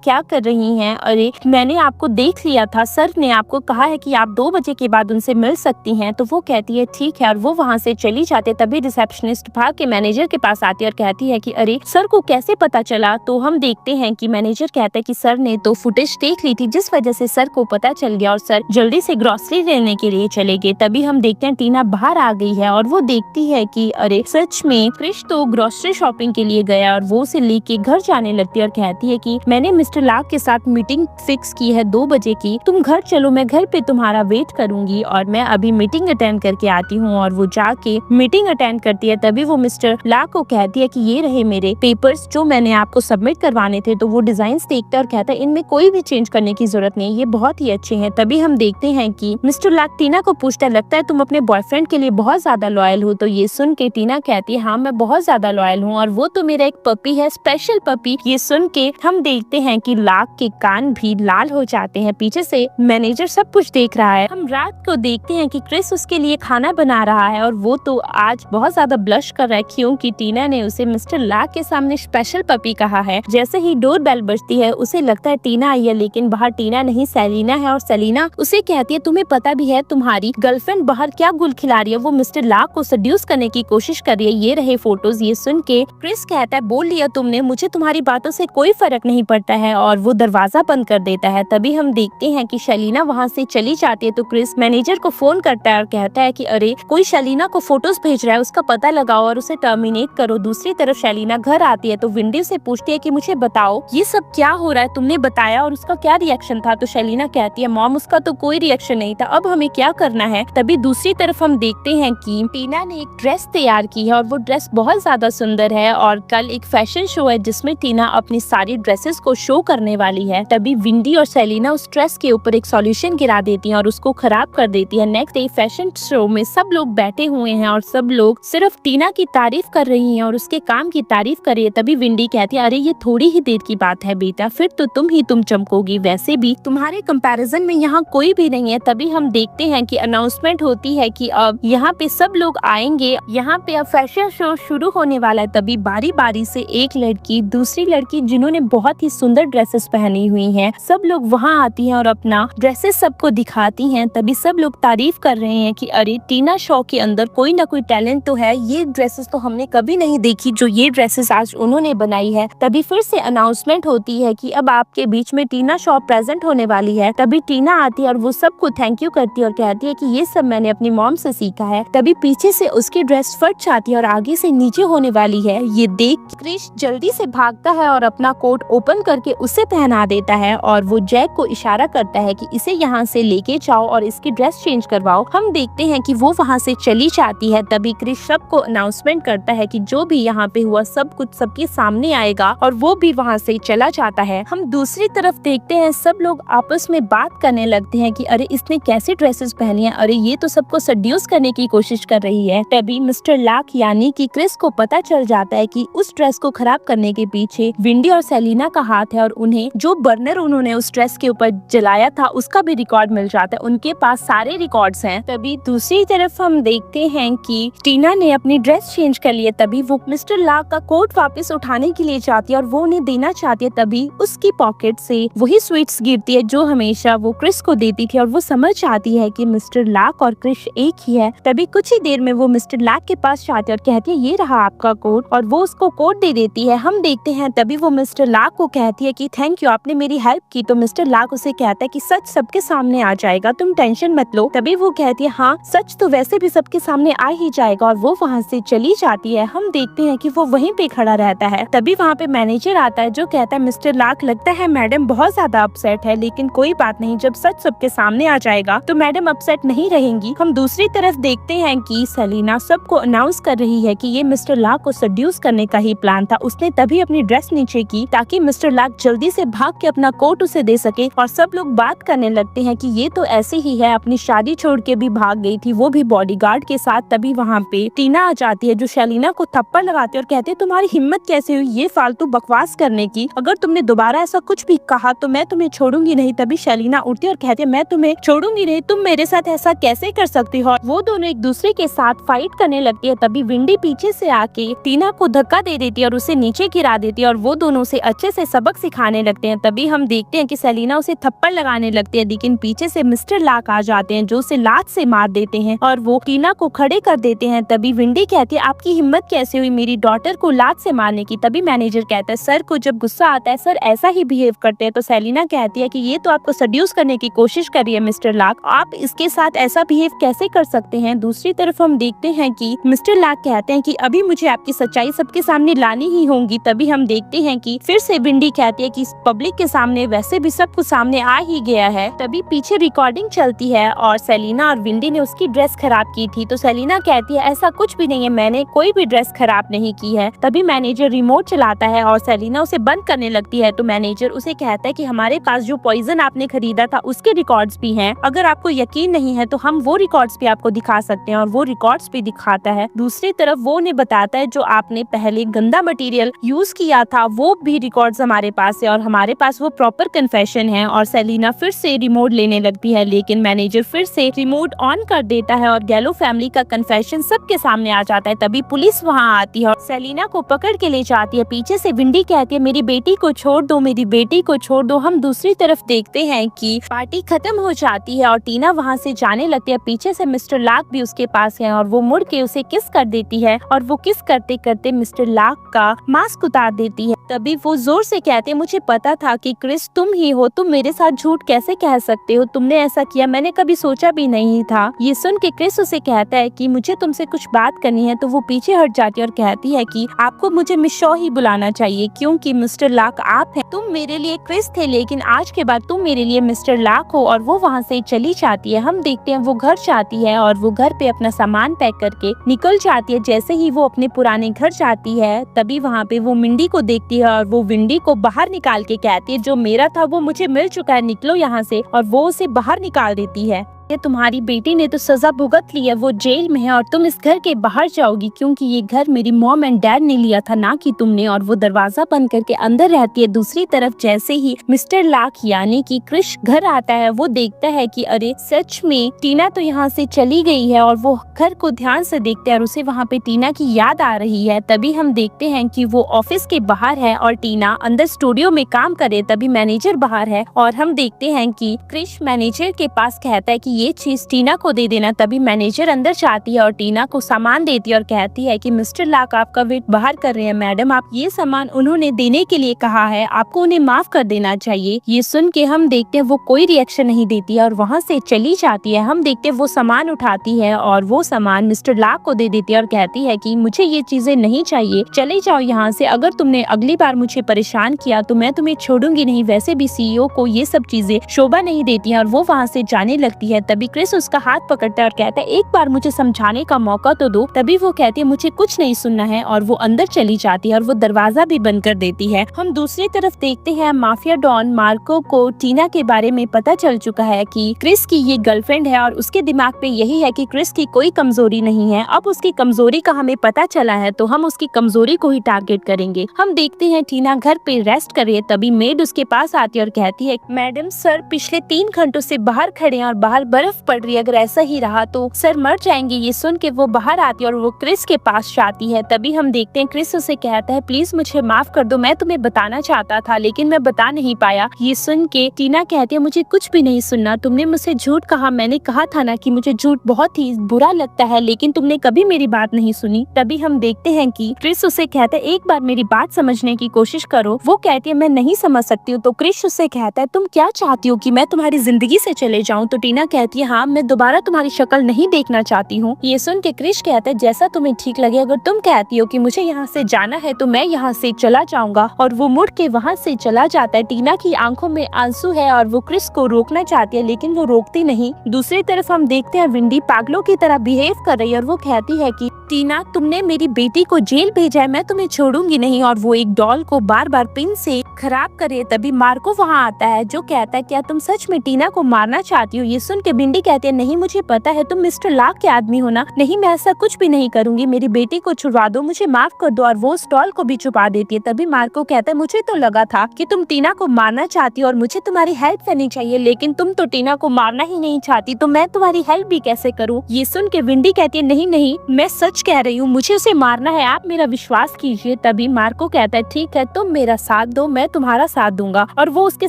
क्या कर रही हैं? अरे मैंने आपको देख लिया था, सर ने आपको कहा है कि आप 2 बजे के बाद उनसे मिल सकती हैं। तो वो कहती है ठीक है और वो वहाँ से चली जाती है। तभी रिसेप्शनिस्ट भाग के मैनेजर के पास आती है और कहती है कि अरे सर को कैसे पता चला? तो हम देखते हैं कि मैनेजर कहता है कि सर ने तो फुटेज देख ली थी जिस वजह से सर को पता चल गया और सर जल्दी से ग्रोसरी लेने के लिए चले गए। तभी हम देखते हैं टीना बाहर आ गई है और वो देखती है कि अरे सच में क्रिश तो ग्रोसरी शॉपिंग के लिए गया और वो उसे लेके घर जाने लगती है और कहती है कि मैंने मिस्टर लाक के साथ मीटिंग फिक्स की है 2 बजे की, तुम घर चलो, मैं घर पे तुम्हारा वेट करूंगी और मैं अभी मीटिंग अटेंड करके आती हूँ। और वो जाके मीटिंग अटेंड करती है। तभी वो मिस्टर लाक को कहती है कि ये रहे मेरे पेपर्स जो मैंने आपको सबमिट करवाने थे। तो वो डिजाइन देखता है और कहता है इनमें कोई भी चेंज करने की जरूरत नहीं, ये बहुत ही अच्छे हैं। तभी हम देखते हैं कि मिस्टर लाक टीना को पूछता है लगता है तुम अपने बॉयफ्रेंड के लिए बहुत ज्यादा लॉयल हो। तो ये सुन के टीना कहती है हाँ मैं बहुत ज्यादा लॉयल हूँ और वो तो मेरा एक पपी है, स्पेशल पपी। ये सुन के हम देखते हैं कि लाक के कान भी लाल हो जाते हैं। पीछे से मैनेजर सब कुछ देख रहा है। हम रात को देखते हैं कि क्रिस उसके लिए खाना बना रहा है और वो तो आज बहुत ज्यादा ब्लश कर रहा है क्योंकि टीना ने उसे मिस्टर लाक के सामने स्पेशल पपी कहा है। जैसे ही डोर बेल बजती है उसे लगता है टीना आई है, लेकिन बाहर टीना नहीं सेलिना है और सेलिना उसे कहती है तुम्हें पता भी है तुम्हारी गर्लफ्रेंड बाहर क्या गुल खिला रही है, वो मिस्टर लाक को सेड्यूस करने की कोशिश कर रही है, ये रहे फोटोज। ये सुन के क्रिस कहता है बोल लिया तुमने, मुझे तुम्हारी बातों से कोई फर्क नहीं पड़ता है और वो दरवाजा बंद कर देता है। तभी हम देखते हैं कि शलीना वहाँ से चली जाती है। तो क्रिस मैनेजर को फोन करता है और कहता है कि अरे कोई शलीना को फोटोज भेज रहा है, उसका पता लगाओ और उसे टर्मिनेट करो। दूसरी तरफ शलीना घर आती है तो विंडी से पूछती है कि मुझे बताओ ये सब क्या हो रहा है, तुमने बताया और उसका क्या रिएक्शन था? तो शलीना कहती है मॉम उसका तो कोई रिएक्शन नहीं था, अब हमें क्या करना है? तभी दूसरी तरफ हम देखते हैं कि टीना ने एक ड्रेस तैयार की है और वो ड्रेस बहुत ज्यादा सुंदर है और कल एक फैशन शो है जिसमें टीना अपनी सारी ड्रेसेस को शो करने वाली है। तभी विंडी और सेलिना उस ड्रेस के ऊपर एक सॉल्यूशन गिरा देती हैं और उसको खराब कर देती है। नेक्स्ट डे फैशन शो में सब लोग बैठे हुए हैं और सब लोग सिर्फ टीना की तारीफ कर रही हैं और उसके काम की तारीफ कर रही है। तभी विंडी कहती है अरे ये थोड़ी ही देर की बात है बेटा, फिर तो तुम चमकोगी, वैसे भी तुम्हारे कंपैरिजन में यहाँ कोई भी नहीं है। तभी हम देखते हैं कि अनाउंसमेंट होती है कि अब यहाँ पे सब लोग आएंगे, यहाँ पे अब फैशन शो शुरू होने वाला है। तभी बारी बारी से एक लड़की दूसरी लड़की जिन्होंने बहुत ही सुंदर ड्रेसेस पहनी हुई हैं, सब लोग वहाँ आती हैं और अपना ड्रेसेस सबको दिखाती हैं। तभी सब लोग तारीफ कर रहे हैं कि अरे टीना शॉ के अंदर कोई ना कोई टैलेंट तो है, ये ड्रेसेस तो हमने कभी नहीं देखी जो ये ड्रेसेस आज उन्होंने बनाई है। तभी फिर से अनाउंसमेंट होती है कि अब आपके बीच में टीना शॉ प्रेजेंट होने वाली है। तभी टीना आती है और वो सबको थैंक यू करती है और कहती है कि ये सब मैंने अपनी मॉम से सीखा है। तभी पीछे से उसकी ड्रेस फट जाती है और आगे से नीचे होने वाली है। ये देख क्रिश जल्दी से भागता है और अपना कोट ओपन करके उसे पहना देता है और वो जैक को इशारा करता है कि इसे यहाँ से लेके जाओ और इसकी ड्रेस चेंज करवाओ। हम देखते हैं कि वो वहाँ से चली जाती है। तभी क्रिश सबको अनाउंसमेंट करता है कि जो भी यहाँ पे हुआ सब कुछ सबके सामने आएगा और वो भी वहाँ से चला जाता है। हम दूसरी तरफ देखते हैं सब लोग आपस में बात करने लगते हैं कि अरे इसने कैसी ड्रेसेस पहनी है, अरे ये तो सबको सेड्यूस करने की कोशिश कर रही है। तभी मिस्टर लाक यानी कि क्रिस को पता चल जाता है कि उस ड्रेस को खराब करने के पीछे विंडी और सेलिना का हाथ है और उन्हें जो बर्नर उन्होंने उस ड्रेस के ऊपर जलाया था उसका भी रिकॉर्ड मिल जाता है, उनके पास सारे रिकॉर्ड्स हैं। तभी दूसरी तरफ हम देखते हैं कि टीना ने अपनी ड्रेस चेंज कर ली है। तभी वो मिस्टर लाक का कोट वापस उठाने के लिए जाती है और वो उन्हें देना चाहती है। तभी उसकी पॉकेट से वही स्वीट्स गिरती है जो हमेशा वो क्रिस को देती थी और वो समझ जाती है कि मिस्टर लाक और क्रिस एक ही है। तभी कुछ ही देर में वो मिस्टर लाक के पास जाती है और कहती है ये रहा आपका कोट और वो उसको कोट दे देती है। हम देखते हैं तभी वो मिस्टर लाक को कहती है कि थैंक यू आपने मेरी हेल्प की। तो मिस्टर लाक उसे कहता है कि सच सबके सामने आ जाएगा, तुम टेंशन मत लो। तभी वो कहती है हाँ सच तो वैसे भी सबके सामने आ ही जाएगा और वो वहाँ से चली जाती है। है। हम देखते हैं कि वो वहीं पे खड़ा रहता है। तभी वहाँ पे मैनेजर आता है जो कहता है मिस्टर लाक, लगता है मैडम बहुत ज्यादा अपसेट है, लेकिन कोई बात नहीं, जब सच सबके सामने आ जाएगा तो मैडम अपसेट नहीं रहेंगी। हम दूसरी तरफ देखते हैं कि सेलिना सबको अनाउंस कर रही है कि ये मिस्टर लाक को सड्यूस करने का ही प्लान था। उसने तभी अपनी ड्रेस नीचे की ताकि मिस्टर लाक जल्दी से भाग के अपना कोट उसे दे सके, और सब लोग बात करने लगते हैं कि ये तो ऐसे ही है, अपनी शादी छोड़ के भी भाग गई थी, वो भी बॉडीगार्ड के साथ। तभी वहाँ पे टीना आ जाती है जो सेलिना को थप्पड़ लगाती है और कहती है तुम्हारी हिम्मत कैसे हुई ये फालतू बकवास करने की, अगर तुमने दोबारा ऐसा कुछ भी कहा तो मैं तुम्हें छोड़ूंगी नहीं। तभी सेलिना उठती है और कहती है मैं तुम्हें छोड़ूंगी नहीं, तुम मेरे साथ ऐसा कैसे कर सकती हो। वो दोनों एक दूसरे के साथ फाइट करने लगती है। तभी विंडी पीछे से आके टीना को धक्का दे देती है और उसे नीचे गिरा देती है, और वो दोनों उसे अच्छे से सबक सिखाने लगते हैं। तभी हम देखते हैं कि सेलिना उसे थप्पड़ लगाने लगती है, लेकिन पीछे से मिस्टर लाक आ जाते हैं जो उसे लात से मार देते हैं और वो टीना को खड़े कर देते हैं। तभी विंडी कहती है आपकी हिम्मत कैसे हुई मेरी डॉटर को लात से मारने की। तभी मैनेजर कहता है सर को जब गुस्सा आता है सर ऐसा ही बिहेव करते हैं। तो सेलिना कहती है कि ये तो आपको सड्यूस करने की कोशिश कर रही है मिस्टर लाक, आप इसके साथ ऐसा बिहेव कैसे कर सकते हैं। दूसरी तरफ हम देखते हैं कि मिस्टर लाक कहते हैं कि अभी मुझे आपकी सच्चाई सबके सामने लानी ही होगी। तभी हम देखते हैं कि फिर से विंडी कहती है कि पब्लिक के सामने वैसे भी सब कुछ सामने आ ही गया है। तभी पीछे रिकॉर्डिंग चलती है और सेलिना और विंडी ने उसकी ड्रेस खराब की थी। तो सेलिना कहती है ऐसा कुछ भी नहीं है, मैंने कोई भी ड्रेस खराब नहीं की है। तभी मैनेजर रिमोट चलाता है और सेलिना उसे बंद करने लगती है। तो मैनेजर उसे कहता है कि हमारे पास जो पॉइजन आपने खरीदा था उसके रिकॉर्ड्स भी हैं, अगर आपको यकीन नहीं है तो हम वो रिकॉर्ड्स भी आपको दिखा सकते हैं, और वो रिकॉर्ड्स भी दिखाता है। दूसरी तरफ वो उन्हें बताता है जो आपने पहले गंदा मटेरियल यूज किया था वो भी रिकॉर्ड्स हमारे पास है और हमारे पास वो प्रॉपर कन्फेशन है। और सेलिना फिर से रिमोट लेने लगती है, लेकिन मैनेजर फिर से रिमोट ऑन कर देता है और गैलो फैमिली का कन्फेशन सबके सामने आ जाता है। तभी पुलिस वहाँ आती है और सेलिना को पकड़ के ले जाती है। पीछे से विंडी कहती है मेरी बेटी को छोड़ दो, मेरी बेटी को छोड़ दो। हम दूसरी तरफ देखते हैं कि पार्टी खत्म हो जाती है और टीना वहाँ से जाने लगती है। पीछे से मिस्टर लाक भी उसके पास है और वो मुड़ के उसे किस कर देती है और वो किस करते करते मिस्टर लाक का मास्क उतार देती है। तभी वो जोर से कहते मुझे पता था कि क्रिस तुम ही हो, तुम मेरे साथ झूठ कैसे कह सकते हो, तुमने ऐसा किया मैंने कभी सोचा भी नहीं था। ये सुन के क्रिस उसे कहता है कि मुझे तुमसे कुछ बात करनी है। तो वो पीछे हट जाती है और कहती है कि आपको मुझे मिस शॉ ही बुलाना चाहिए क्योंकि मिस्टर लाक आप हैं, तुम मेरे लिए क्रिस थे लेकिन आज के बाद तुम मेरे लिए मिस्टर लाक हो। और वो वहाँ से चली जाती है। हम देखते हैं वो घर जाती है और वो घर पे अपना सामान पैक करके निकल जाती है। जैसे ही वो अपने पुराने घर जाती है तभी वहाँ पे वो मिंडी को देखती है और वो विंडी को बाहर निकाल के कहती है जो मेरा था वो मुझे मिल चुका है, निकलो यहाँ से। और वो उसे बाहर निकाल देती है। ये तुम्हारी बेटी ने तो सजा भुगत ली है, वो जेल में है और तुम इस घर के बाहर जाओगी क्योंकि ये घर मेरी मॉम एंड डैड ने लिया था ना कि तुमने। और वो दरवाजा बंद करके अंदर रहती है। दूसरी तरफ जैसे ही मिस्टर लाक यानी कि क्रिश घर आता है वो देखता है कि अरे सच में टीना तो यहाँ से चली गई है और वो घर को ध्यान से देखते हैं और उसे वहाँ पे टीना की याद आ रही है। तभी हम देखते हैं कि वो ऑफिस के बाहर है और टीना अंदर स्टूडियो में काम करे। तभी मैनेजर बाहर है और हम देखते हैं कि क्रिश मैनेजर के पास कहता है कि ये चीज टीना को दे देना। तभी मैनेजर अंदर जाती है और टीना को सामान देती है और कहती है कि मिस्टर लाक आपका वेट बाहर कर रहे हैं मैडम, आप ये सामान उन्होंने देने के लिए कहा है, आपको उन्हें माफ कर देना चाहिए। ये सुन के हम देखते हैं वो कोई रिएक्शन नहीं देती है और वहाँ से चली जाती है। हम देखते हैं वो सामान उठाती है और वो सामान मिस्टर लाक को दे देती है और कहती है कि मुझे ये चीजें नहीं चाहिए, चले जाओ यहाँ से, अगर तुमने अगली बार मुझे परेशान किया तो मैं तुम्हें छोड़ूंगी नहीं। वैसे भी सीईओ को ये सब चीजें शोभा नहीं देती है और वो वहाँ से जाने लगती है। तभी क्रिस उसका हाथ पकड़ता है और कहता है एक बार मुझे समझाने का मौका तो दो। तभी वो कहती है मुझे कुछ नहीं सुनना है और वो अंदर चली जाती है और वो दरवाजा भी बंद कर देती है। हम दूसरी तरफ देखते हैं माफिया डॉन मार्को को टीना के बारे में पता चल चुका है कि क्रिस की ये गर्लफ्रेंड है और उसके दिमाग पे यही है कि क्रिस की कोई कमजोरी नहीं है। अब उसकी कमजोरी का हमें पता चला है तो हम उसकी कमजोरी को ही टारगेट करेंगे। हम देखते हैं टीना घर पे रेस्ट कर रही है। तभी मेड उसके पास आती है और कहती है मैडम सर पिछले 3 घंटों से बाहर खड़े हैं और बाहर बर्फ पड़ रही है, अगर ऐसा ही रहा तो सर मर जाएंगे। ये सुन के वो बाहर आती है और वो क्रिस के पास जाती है। तभी हम देखते हैं क्रिस उसे कहता है प्लीज मुझे माफ कर दो, मैं तुम्हें बताना चाहता था लेकिन मैं बता नहीं पाया। ये सुन के टीना कहती है मुझे कुछ भी नहीं सुनना, तुमने मुझसे झूठ कहा, मैंने कहा था ना कि मुझे झूठ बहुत ही बुरा लगता है लेकिन तुमने कभी मेरी बात नहीं सुनी। तभी हम देखते हैं कि क्रिस उसे कहता है एक बार मेरी बात समझने की कोशिश करो। वो कहती है मैं नहीं समझ सकती हूँ। तो क्रिस उससे कहता है तुम क्या चाहती हो कि मैं तुम्हारी जिंदगी से चले जाऊँ। तो टीना कहती कहती है हाँ, मैं दोबारा तुम्हारी शक्ल नहीं देखना चाहती हूँ। ये सुन के क्रिश कहता है जैसा तुम्हें ठीक लगे, अगर तुम कहती हो कि मुझे यहाँ से जाना है तो मैं यहाँ से चला जाऊंगा। और वो मुड़ के वहाँ से चला जाता है। टीना की आंखों में आंसू है और वो क्रिस को रोकना चाहती है लेकिन वो रोकती नहीं। दूसरी तरफ हम देखते हैं विंडी पागलों की तरह बिहेव कर रही है और वो कहती है कि टीना, तुमने मेरी बेटी को जेल भेजा है, मैं तुम्हें छोड़ूंगी नहीं। और वो एक डॉल को बार बार पिन से खराब करे। तभी मार्को वहाँ आता है जो कहता है क्या तुम सच में टीना को मारना चाहती हो? ये सुन के विंडी कहती है नहीं, मुझे पता है तुम मिस्टर लाक के आदमी हो ना। नहीं, मैं ऐसा कुछ भी नहीं करूंगी, मेरी बेटी को छुड़वा दो, मुझे माफ कर दो। और वो उस डॉल को भी छुपा देती है। तभी मार्को कहता है मुझे तो लगा था कि तुम टीना को मारना चाहती हो और मुझे तुम्हारी हेल्प करनी चाहिए, लेकिन तुम तो टीना को मारना ही नहीं चाहती, तो मैं तुम्हारी हेल्प भी कैसे करूँ? ये सुन के विंडी कहती है नहीं नहीं, मैं सच कह रही हूँ, मुझे उसे मारना है, आप मेरा विश्वास कीजिए। तभी मार्को कहता है ठीक है, तुम मेरा साथ दो, मैं तुम्हारा साथ दूंगा। और वो उसके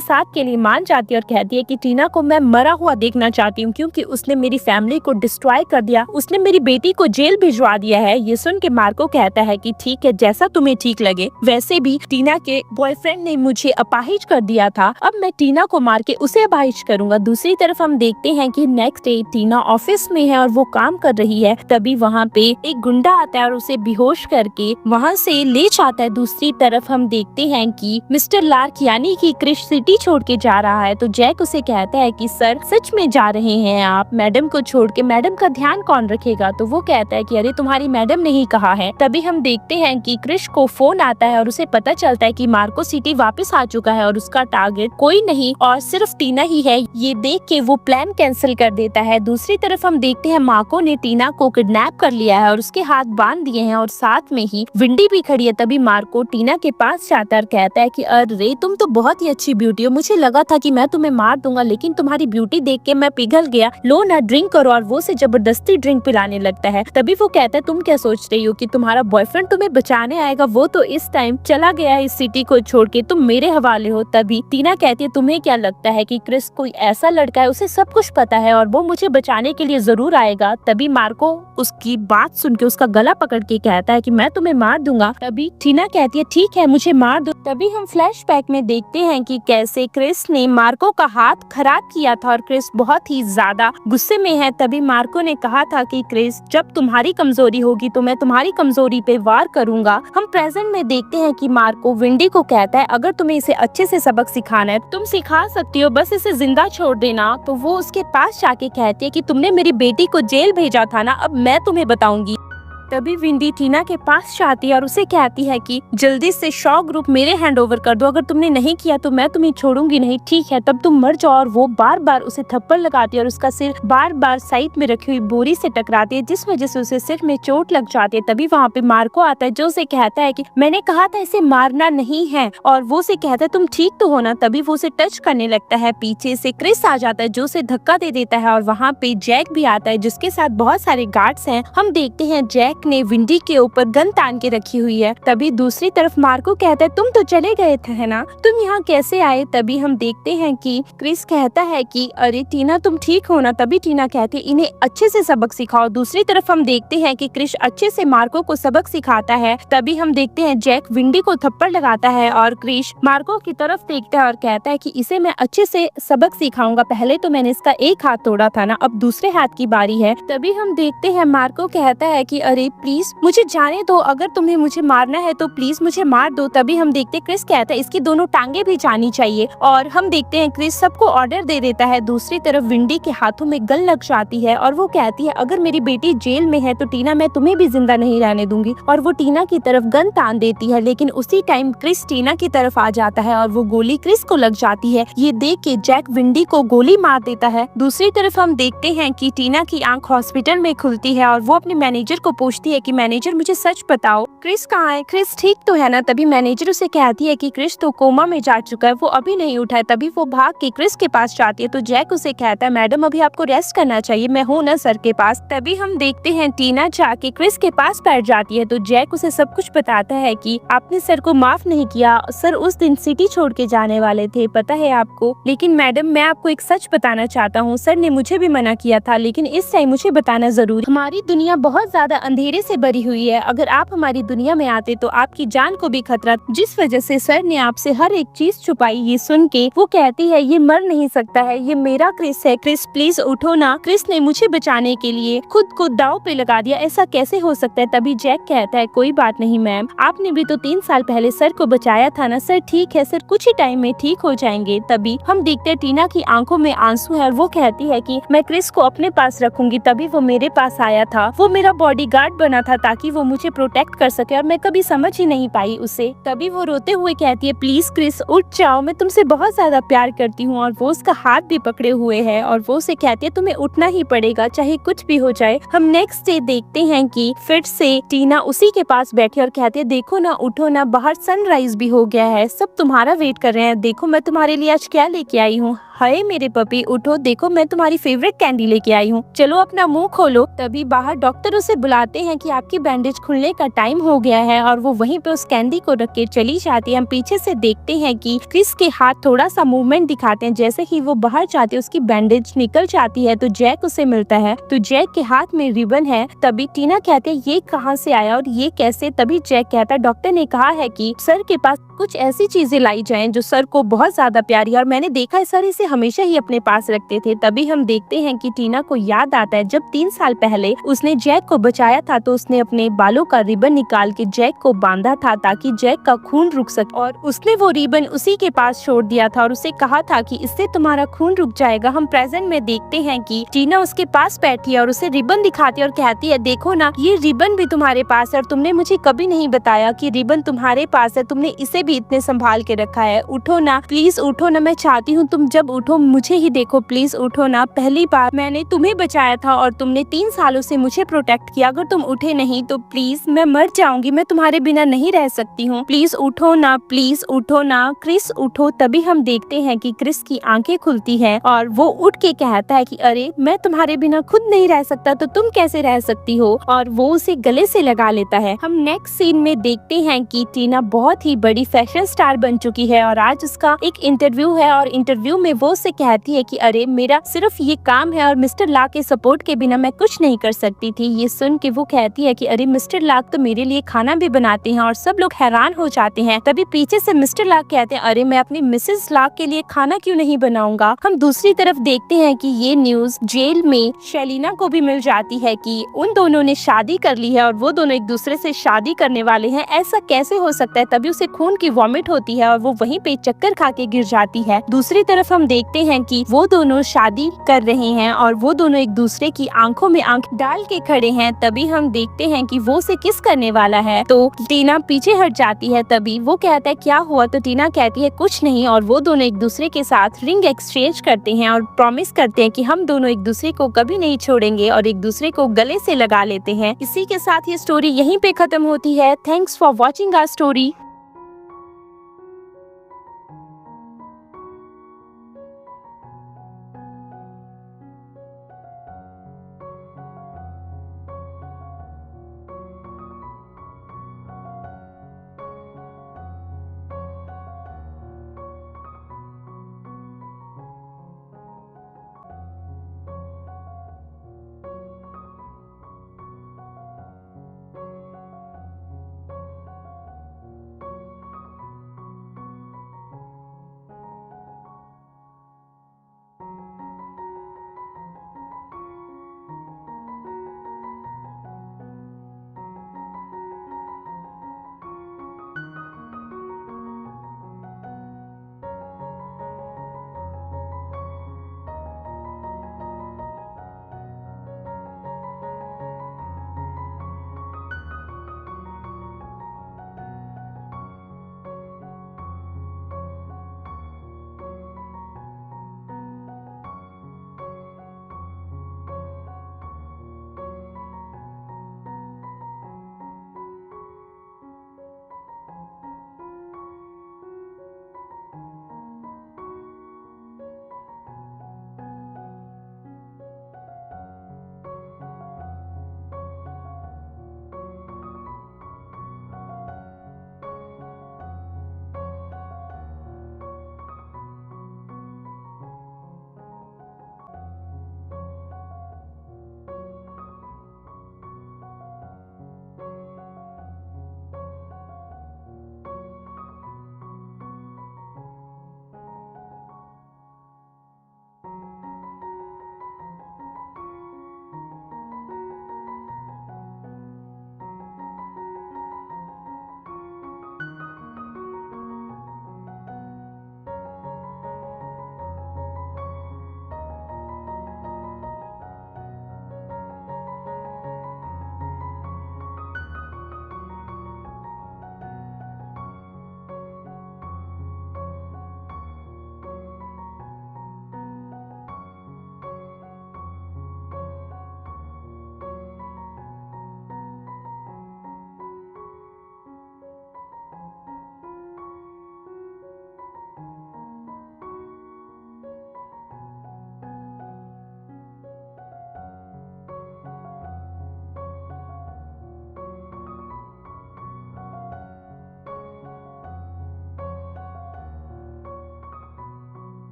साथ के लिए मान जाती है और कहती है कि टीना को मैं मरा हुआ देखना चाहती हूँ क्योंकि उसने मेरी फैमिली को डिस्ट्रॉय कर दिया, उसने मेरी बेटी को जेल भिजवा दिया है। ये सुन के मार्को कहता है कि ठीक है, जैसा तुम्हें ठीक लगे। वैसे भी टीना के बॉयफ्रेंड ने मुझे अपाहिज कर दिया था, अब मैं टीना को मार के उसे अपाहिज करूंगा। दूसरी तरफ हम देखते हैं कि नेक्स्ट डे टीना ऑफिस में है और वो काम कर रही है। तभी वहाँ पे एक गुंडा आता है और उसे बेहोश करके वहाँ से ले जाता है। दूसरी तरफ हम देखते हैं कि मिस्टर लार्क यानी कि क्रिश सिटी छोड़ के जा रहा है तो जैक उसे कहता है कि सर सच में जा रहे हैं आप मैडम को छोड़ के? मैडम का ध्यान कौन रखेगा? तो वो कहता है कि अरे तुम्हारी मैडम ने ही कहा है। तभी हम देखते हैं कि क्रिश को फोन आता है और उसे पता चलता है कि मार्को सिटी वापस आ चुका है और उसका टारगेट कोई नहीं और सिर्फ टीना ही है। ये देख के वो प्लान कैंसिल कर देता है। दूसरी तरफ हम देखते हैं मार्को ने टीना को किडनैप कर लिया है और उसके हाथ बांध दिए हैं और साथ में ही विंडी भी खड़ी है। तभी मार्को टीना के पास जाता है और कहता है कि अरे तुम तो बहुत ही अच्छी ब्यूटी हो, मुझे लगा था कि मैं तुम्हें मार दूंगा लेकिन तुम्हारी ब्यूटी देख के मैं पिघल गया, लो ना ड्रिंक करो। और वो उसे जबरदस्ती ड्रिंक पिलाने लगता है। तभी वो कहता है तुम क्या सोच रही हो कि तुम्हारा बॉयफ्रेंड तुम्हें बचाने आएगा? वो तो इस टाइम चला गया है इस सिटी को छोड़ के, तुम मेरे हवाले हो। तभी टीना कहती है तुम्हें क्या लगता है कि क्रिस कोई ऐसा लड़का है, उसे सब कुछ पता है और वो मुझे बचाने के लिए जरूर आएगा। तभी मार्को उसकी बात सुन के उसका गला पकड़ के कहता है कि मैं तुम्हें मार दूंगा। तभी टीना कहती है ठीक है, मुझे मार दो। तभी हम फ्लैशबैक में देखते हैं कि कैसे क्रिस ने मार्को का हाथ खराब किया था और क्रिस बहुत ही ज्यादा गुस्से में है। तभी मार्को ने कहा था कि क्रिस जब तुम्हारी कमजोरी होगी तो मैं तुम्हारी कमजोरी पे वार करूंगा। हम प्रेजेंट में देखते हैं कि मार्को विंडी को कहता है अगर तुम्हें इसे अच्छे से सबक सिखाना है तुम सिखा सकती हो, बस इसे जिंदा छोड़ देना। तो वो उसके पास जाके कहती है कि तुमने मेरी बेटी को जेल भेजा था ना, अब मैं तुम्हें बताऊंगी। तभी विंडी टीना के पास जाती है और उसे कहती है कि जल्दी से शॉ ग्रुप मेरे हैंड ओवर कर दो, अगर तुमने नहीं किया तो मैं तुम्हें छोड़ूंगी नहीं, ठीक है तब तुम मर जाओ। और वो बार बार उसे थप्पड़ लगाती है और उसका सिर बार बार साइड में रखी हुई बोरी से टकराती है जिस वजह से उसे सिर में चोट लग जाती है। तभी वहाँ पे मार्को आता है जो उसे कहता है कि मैंने कहा था इसे मारना नहीं है, और वो उसे कहता है तुम ठीक तो हो ना। तभी वो उसे टच करने लगता है, पीछे से क्रिस आ जाता है जो उसे धक्का दे देता है और वहाँ पे जैक भी आता है जिसके साथ बहुत सारे गार्ड्स हैं। हम देखते हैं जैक ने विंडी के ऊपर गन तान के रखी हुई है। तभी दूसरी तरफ मार्को कहता है तुम तो चले गए थे है ना, तुम यहाँ कैसे आए? तभी हम देखते हैं कि क्रिस कहता है कि अरे टीना तुम ठीक हो ना। तभी टीना कहती है इन्हें अच्छे से सबक सिखाओ। दूसरी तरफ हम देखते हैं कि क्रिस अच्छे से मार्को को सबक सिखाता है। तभी हम देखते हैं जैक विंडी को थप्पड़ लगाता है और क्रिस मार्को की तरफ देखता है और कहता है कि इसे मैं अच्छे से सबक सिखाऊंगा, पहले तो मैंने इसका एक हाथ तोड़ा था ना, अब दूसरे हाथ की बारी है। तभी हम देखते हैं मार्को कहता है कि अरे प्लीज मुझे जाने दो, अगर तुम्हें मुझे मारना है तो प्लीज मुझे मार दो। तभी हम देखते हैं क्रिस कहता है इसकी दोनों टांगे भी जानी चाहिए और हम देखते हैं क्रिस सबको ऑर्डर दे देता है। दूसरी तरफ विंडी के हाथों में गन लग जाती है और वो कहती है अगर मेरी बेटी जेल में है तो टीना मैं तुम्हें भी जिंदा नहीं रहने दूंगी, और वो टीना की तरफ गन तान देती है। लेकिन उसी टाइम क्रिस टीना की तरफ आ जाता है और वो गोली क्रिस को लग जाती है। ये देख के जैक विंडी को गोली मार देता है। दूसरी तरफ हम देखते हैं कि टीना की आंख हॉस्पिटल में खुलती है और वो अपने मैनेजर को पूछती है कि मैनेजर मुझे सच बताओ क्रिस कहाँ है, क्रिस ठीक तो है ना? तभी मैनेजर उसे कहती है कि क्रिस तो कोमा में जा चुका है, वो अभी नहीं उठा है। तभी वो भाग के क्रिस के पास जाती है तो जैक उसे कहता है मैडम अभी आपको रेस्ट करना चाहिए, मैं हूँ ना सर के पास। तभी हम देखते हैं टीना जाके क्रिस के पास बैठ जाती है तो जैक उसे सब कुछ बताता है कि आपने सर को माफ नहीं किया, सर उस दिन सिटी छोड़ के जाने वाले थे पता है आपको, लेकिन मैडम मैं आपको एक सच बताना चाहता हूँ, सर ने मुझे भी मना किया था लेकिन इस टाइम मुझे बताना जरूरी, हमारी दुनिया बहुत ज्यादा अंधेरे से भरी हुई है। अगर आप हमारी दुनिया में आते तो आपकी जान को भी खतरा, जिस वजह से सर ने आपसे हर एक चीज छुपाई। ये सुन के वो कहती है ये मर नहीं सकता है, ये मेरा क्रिस है। क्रिस प्लीज उठो ना। क्रिस ने मुझे बचाने के लिए खुद को दांव पे लगा दिया, ऐसा कैसे हो सकता है। तभी जैक कहता है कोई बात नहीं मैम, आपने भी तो 3 साल पहले सर को बचाया था ना। सर ठीक है सर, कुछ ही टाइम में ठीक हो जाएंगे। तभी हम देखते हैं टीना की आंखों में आंसू है और वो कहती है कि मैं क्रिस को अपने पास रखूंगी। तभी वो मेरे पास आया था, वो मेरा बॉडीगार्ड बना था ताकि वो मुझे प्रोटेक्ट कर सके, और मैं कभी समझ ही नहीं पाई उसे। तभी वो रोते हुए कहती है प्लीज क्रिस उठ जाओ, मैं तुमसे बहुत ज्यादा प्यार करती हूँ। और वो उसका हाथ भी पकड़े हुए है और वो उसे कहती है तुम्हें उठना ही पड़ेगा चाहे कुछ भी हो जाए। हम नेक्स्ट डे देखते हैं कि फिर से टीना उसी के पास बैठी और कहती है देखो ना उठो ना, बाहर सनराइज भी हो गया है, सब तुम्हारा वेट कर रहे हैं। देखो मैं तुम्हारे लिए आज क्या लेके आई हूँ। हाय मेरे पपी उठो, देखो मैं तुम्हारी फेवरेट कैंडी लेके आई हूँ, चलो अपना मुंह खोलो। तभी बाहर डॉक्टर उसे बुलाते हैं कि आपकी बैंडेज खुलने का टाइम हो गया है, और वो वहीं पे उस कैंडी को रख के चली जाती है। हम पीछे से देखते हैं कि क्रिस के हाथ थोड़ा सा मूवमेंट दिखाते हैं, जैसे ही वो बाहर जाती है उसकी बैंडेज निकल जाती है। तो जैक उसे मिलता है, तो जैक के हाथ में रिबन है। तभी टीना कहते है ये कहाँ से आया और ये कैसे। तभी जैक कहता है डॉक्टर ने कहा है कि सर के पास कुछ ऐसी चीजें लाई जाएं जो सर को बहुत ज्यादा प्यारी है, और मैंने देखा है सर इसे हमेशा ही अपने पास रखते थे। तभी हम देखते हैं कि टीना को याद आता है जब 3 साल पहले उसने जैक को बचाया था, तो उसने अपने बालों का रिबन निकाल के जैक को बांधा था ताकि जैक का खून रुक सके, और उसने वो रिबन उसी के पास छोड़ दिया था और उसे कहा था कि इससे तुम्हारा खून रुक जाएगा। हम प्रेजेंट में देखते हैं कि टीना उसके पास बैठी है और उसे रिबन दिखाती है और कहती है देखो ना ये रिबन भी तुम्हारे पास है, और तुमने मुझे कभी नहीं बताया कि रिबन तुम्हारे पास है, तुमने इसे भी इतने संभाल के रखा है। उठो ना प्लीज उठो ना, मैं चाहती हूँ तुम जब उठो मुझे ही देखो, प्लीज उठो ना। पहली बार मैंने तुम्हें बचाया था और तुमने 3 सालों से मुझे प्रोटेक्ट किया, अगर तुम उठे नहीं तो प्लीज मैं मर जाऊंगी, मैं तुम्हारे बिना नहीं रह सकती हूँ, प्लीज उठो ना, प्लीज उठो ना। क्रिस उठो। तभी हम देखते हैं कि क्रिस की आंखें खुलती है और वो उठ के कहता है कि अरे मैं तुम्हारे बिना खुद नहीं रह सकता तो तुम कैसे रह सकती हो, और वो उसे गले से लगा लेता है। हम नेक्स्ट सीन में देखते हैं कि टीना बहुत ही बड़ी फैशन स्टार बन चुकी है और आज उसका एक इंटरव्यू है, और इंटरव्यू में वो उसे कहती है कि अरे मेरा सिर्फ ये काम है और मिस्टर लाक के सपोर्ट के बिना मैं कुछ नहीं कर सकती थी। ये सुन के वो कहती है कि अरे मिस्टर लाक तो मेरे लिए खाना भी बनाते हैं, और सब लोग हैरान हो जाते हैं। तभी पीछे से मिस्टर लाक कहते हैं अरे मैं अपनी मिसेस लाक के लिए खाना क्यों नहीं बनाऊंगा। हम दूसरी तरफ देखते हैं कि ये न्यूज जेल में शेलिना को भी मिल जाती है कि उन दोनों ने शादी कर ली है और वो दोनों एक दूसरे से शादी करने वाले हैं, ऐसा कैसे हो सकता है। तभी उसे खून की वॉमिट होती है और वो वहीं पे चक्कर खा के गिर जाती है। दूसरी तरफ हम देखते हैं कि वो दोनों शादी कर रहे हैं और वो दोनों एक दूसरे की आंखों में आंख डाल के खड़े हैं। तभी हम देखते हैं कि वो उसे किस करने वाला है, तो टीना पीछे हट जाती है। तभी वो कहता है क्या हुआ, तो टीना कहती है कुछ नहीं, और वो दोनों एक दूसरे के साथ रिंग एक्सचेंज करते हैं और प्रॉमिस करते हैं कि हम दोनों एक दूसरे को कभी नहीं छोड़ेंगे, और एक दूसरे को गले से लगा लेते हैं। इसी के साथ ये स्टोरी यहीं पे खत्म होती है। Thanks for watching our story.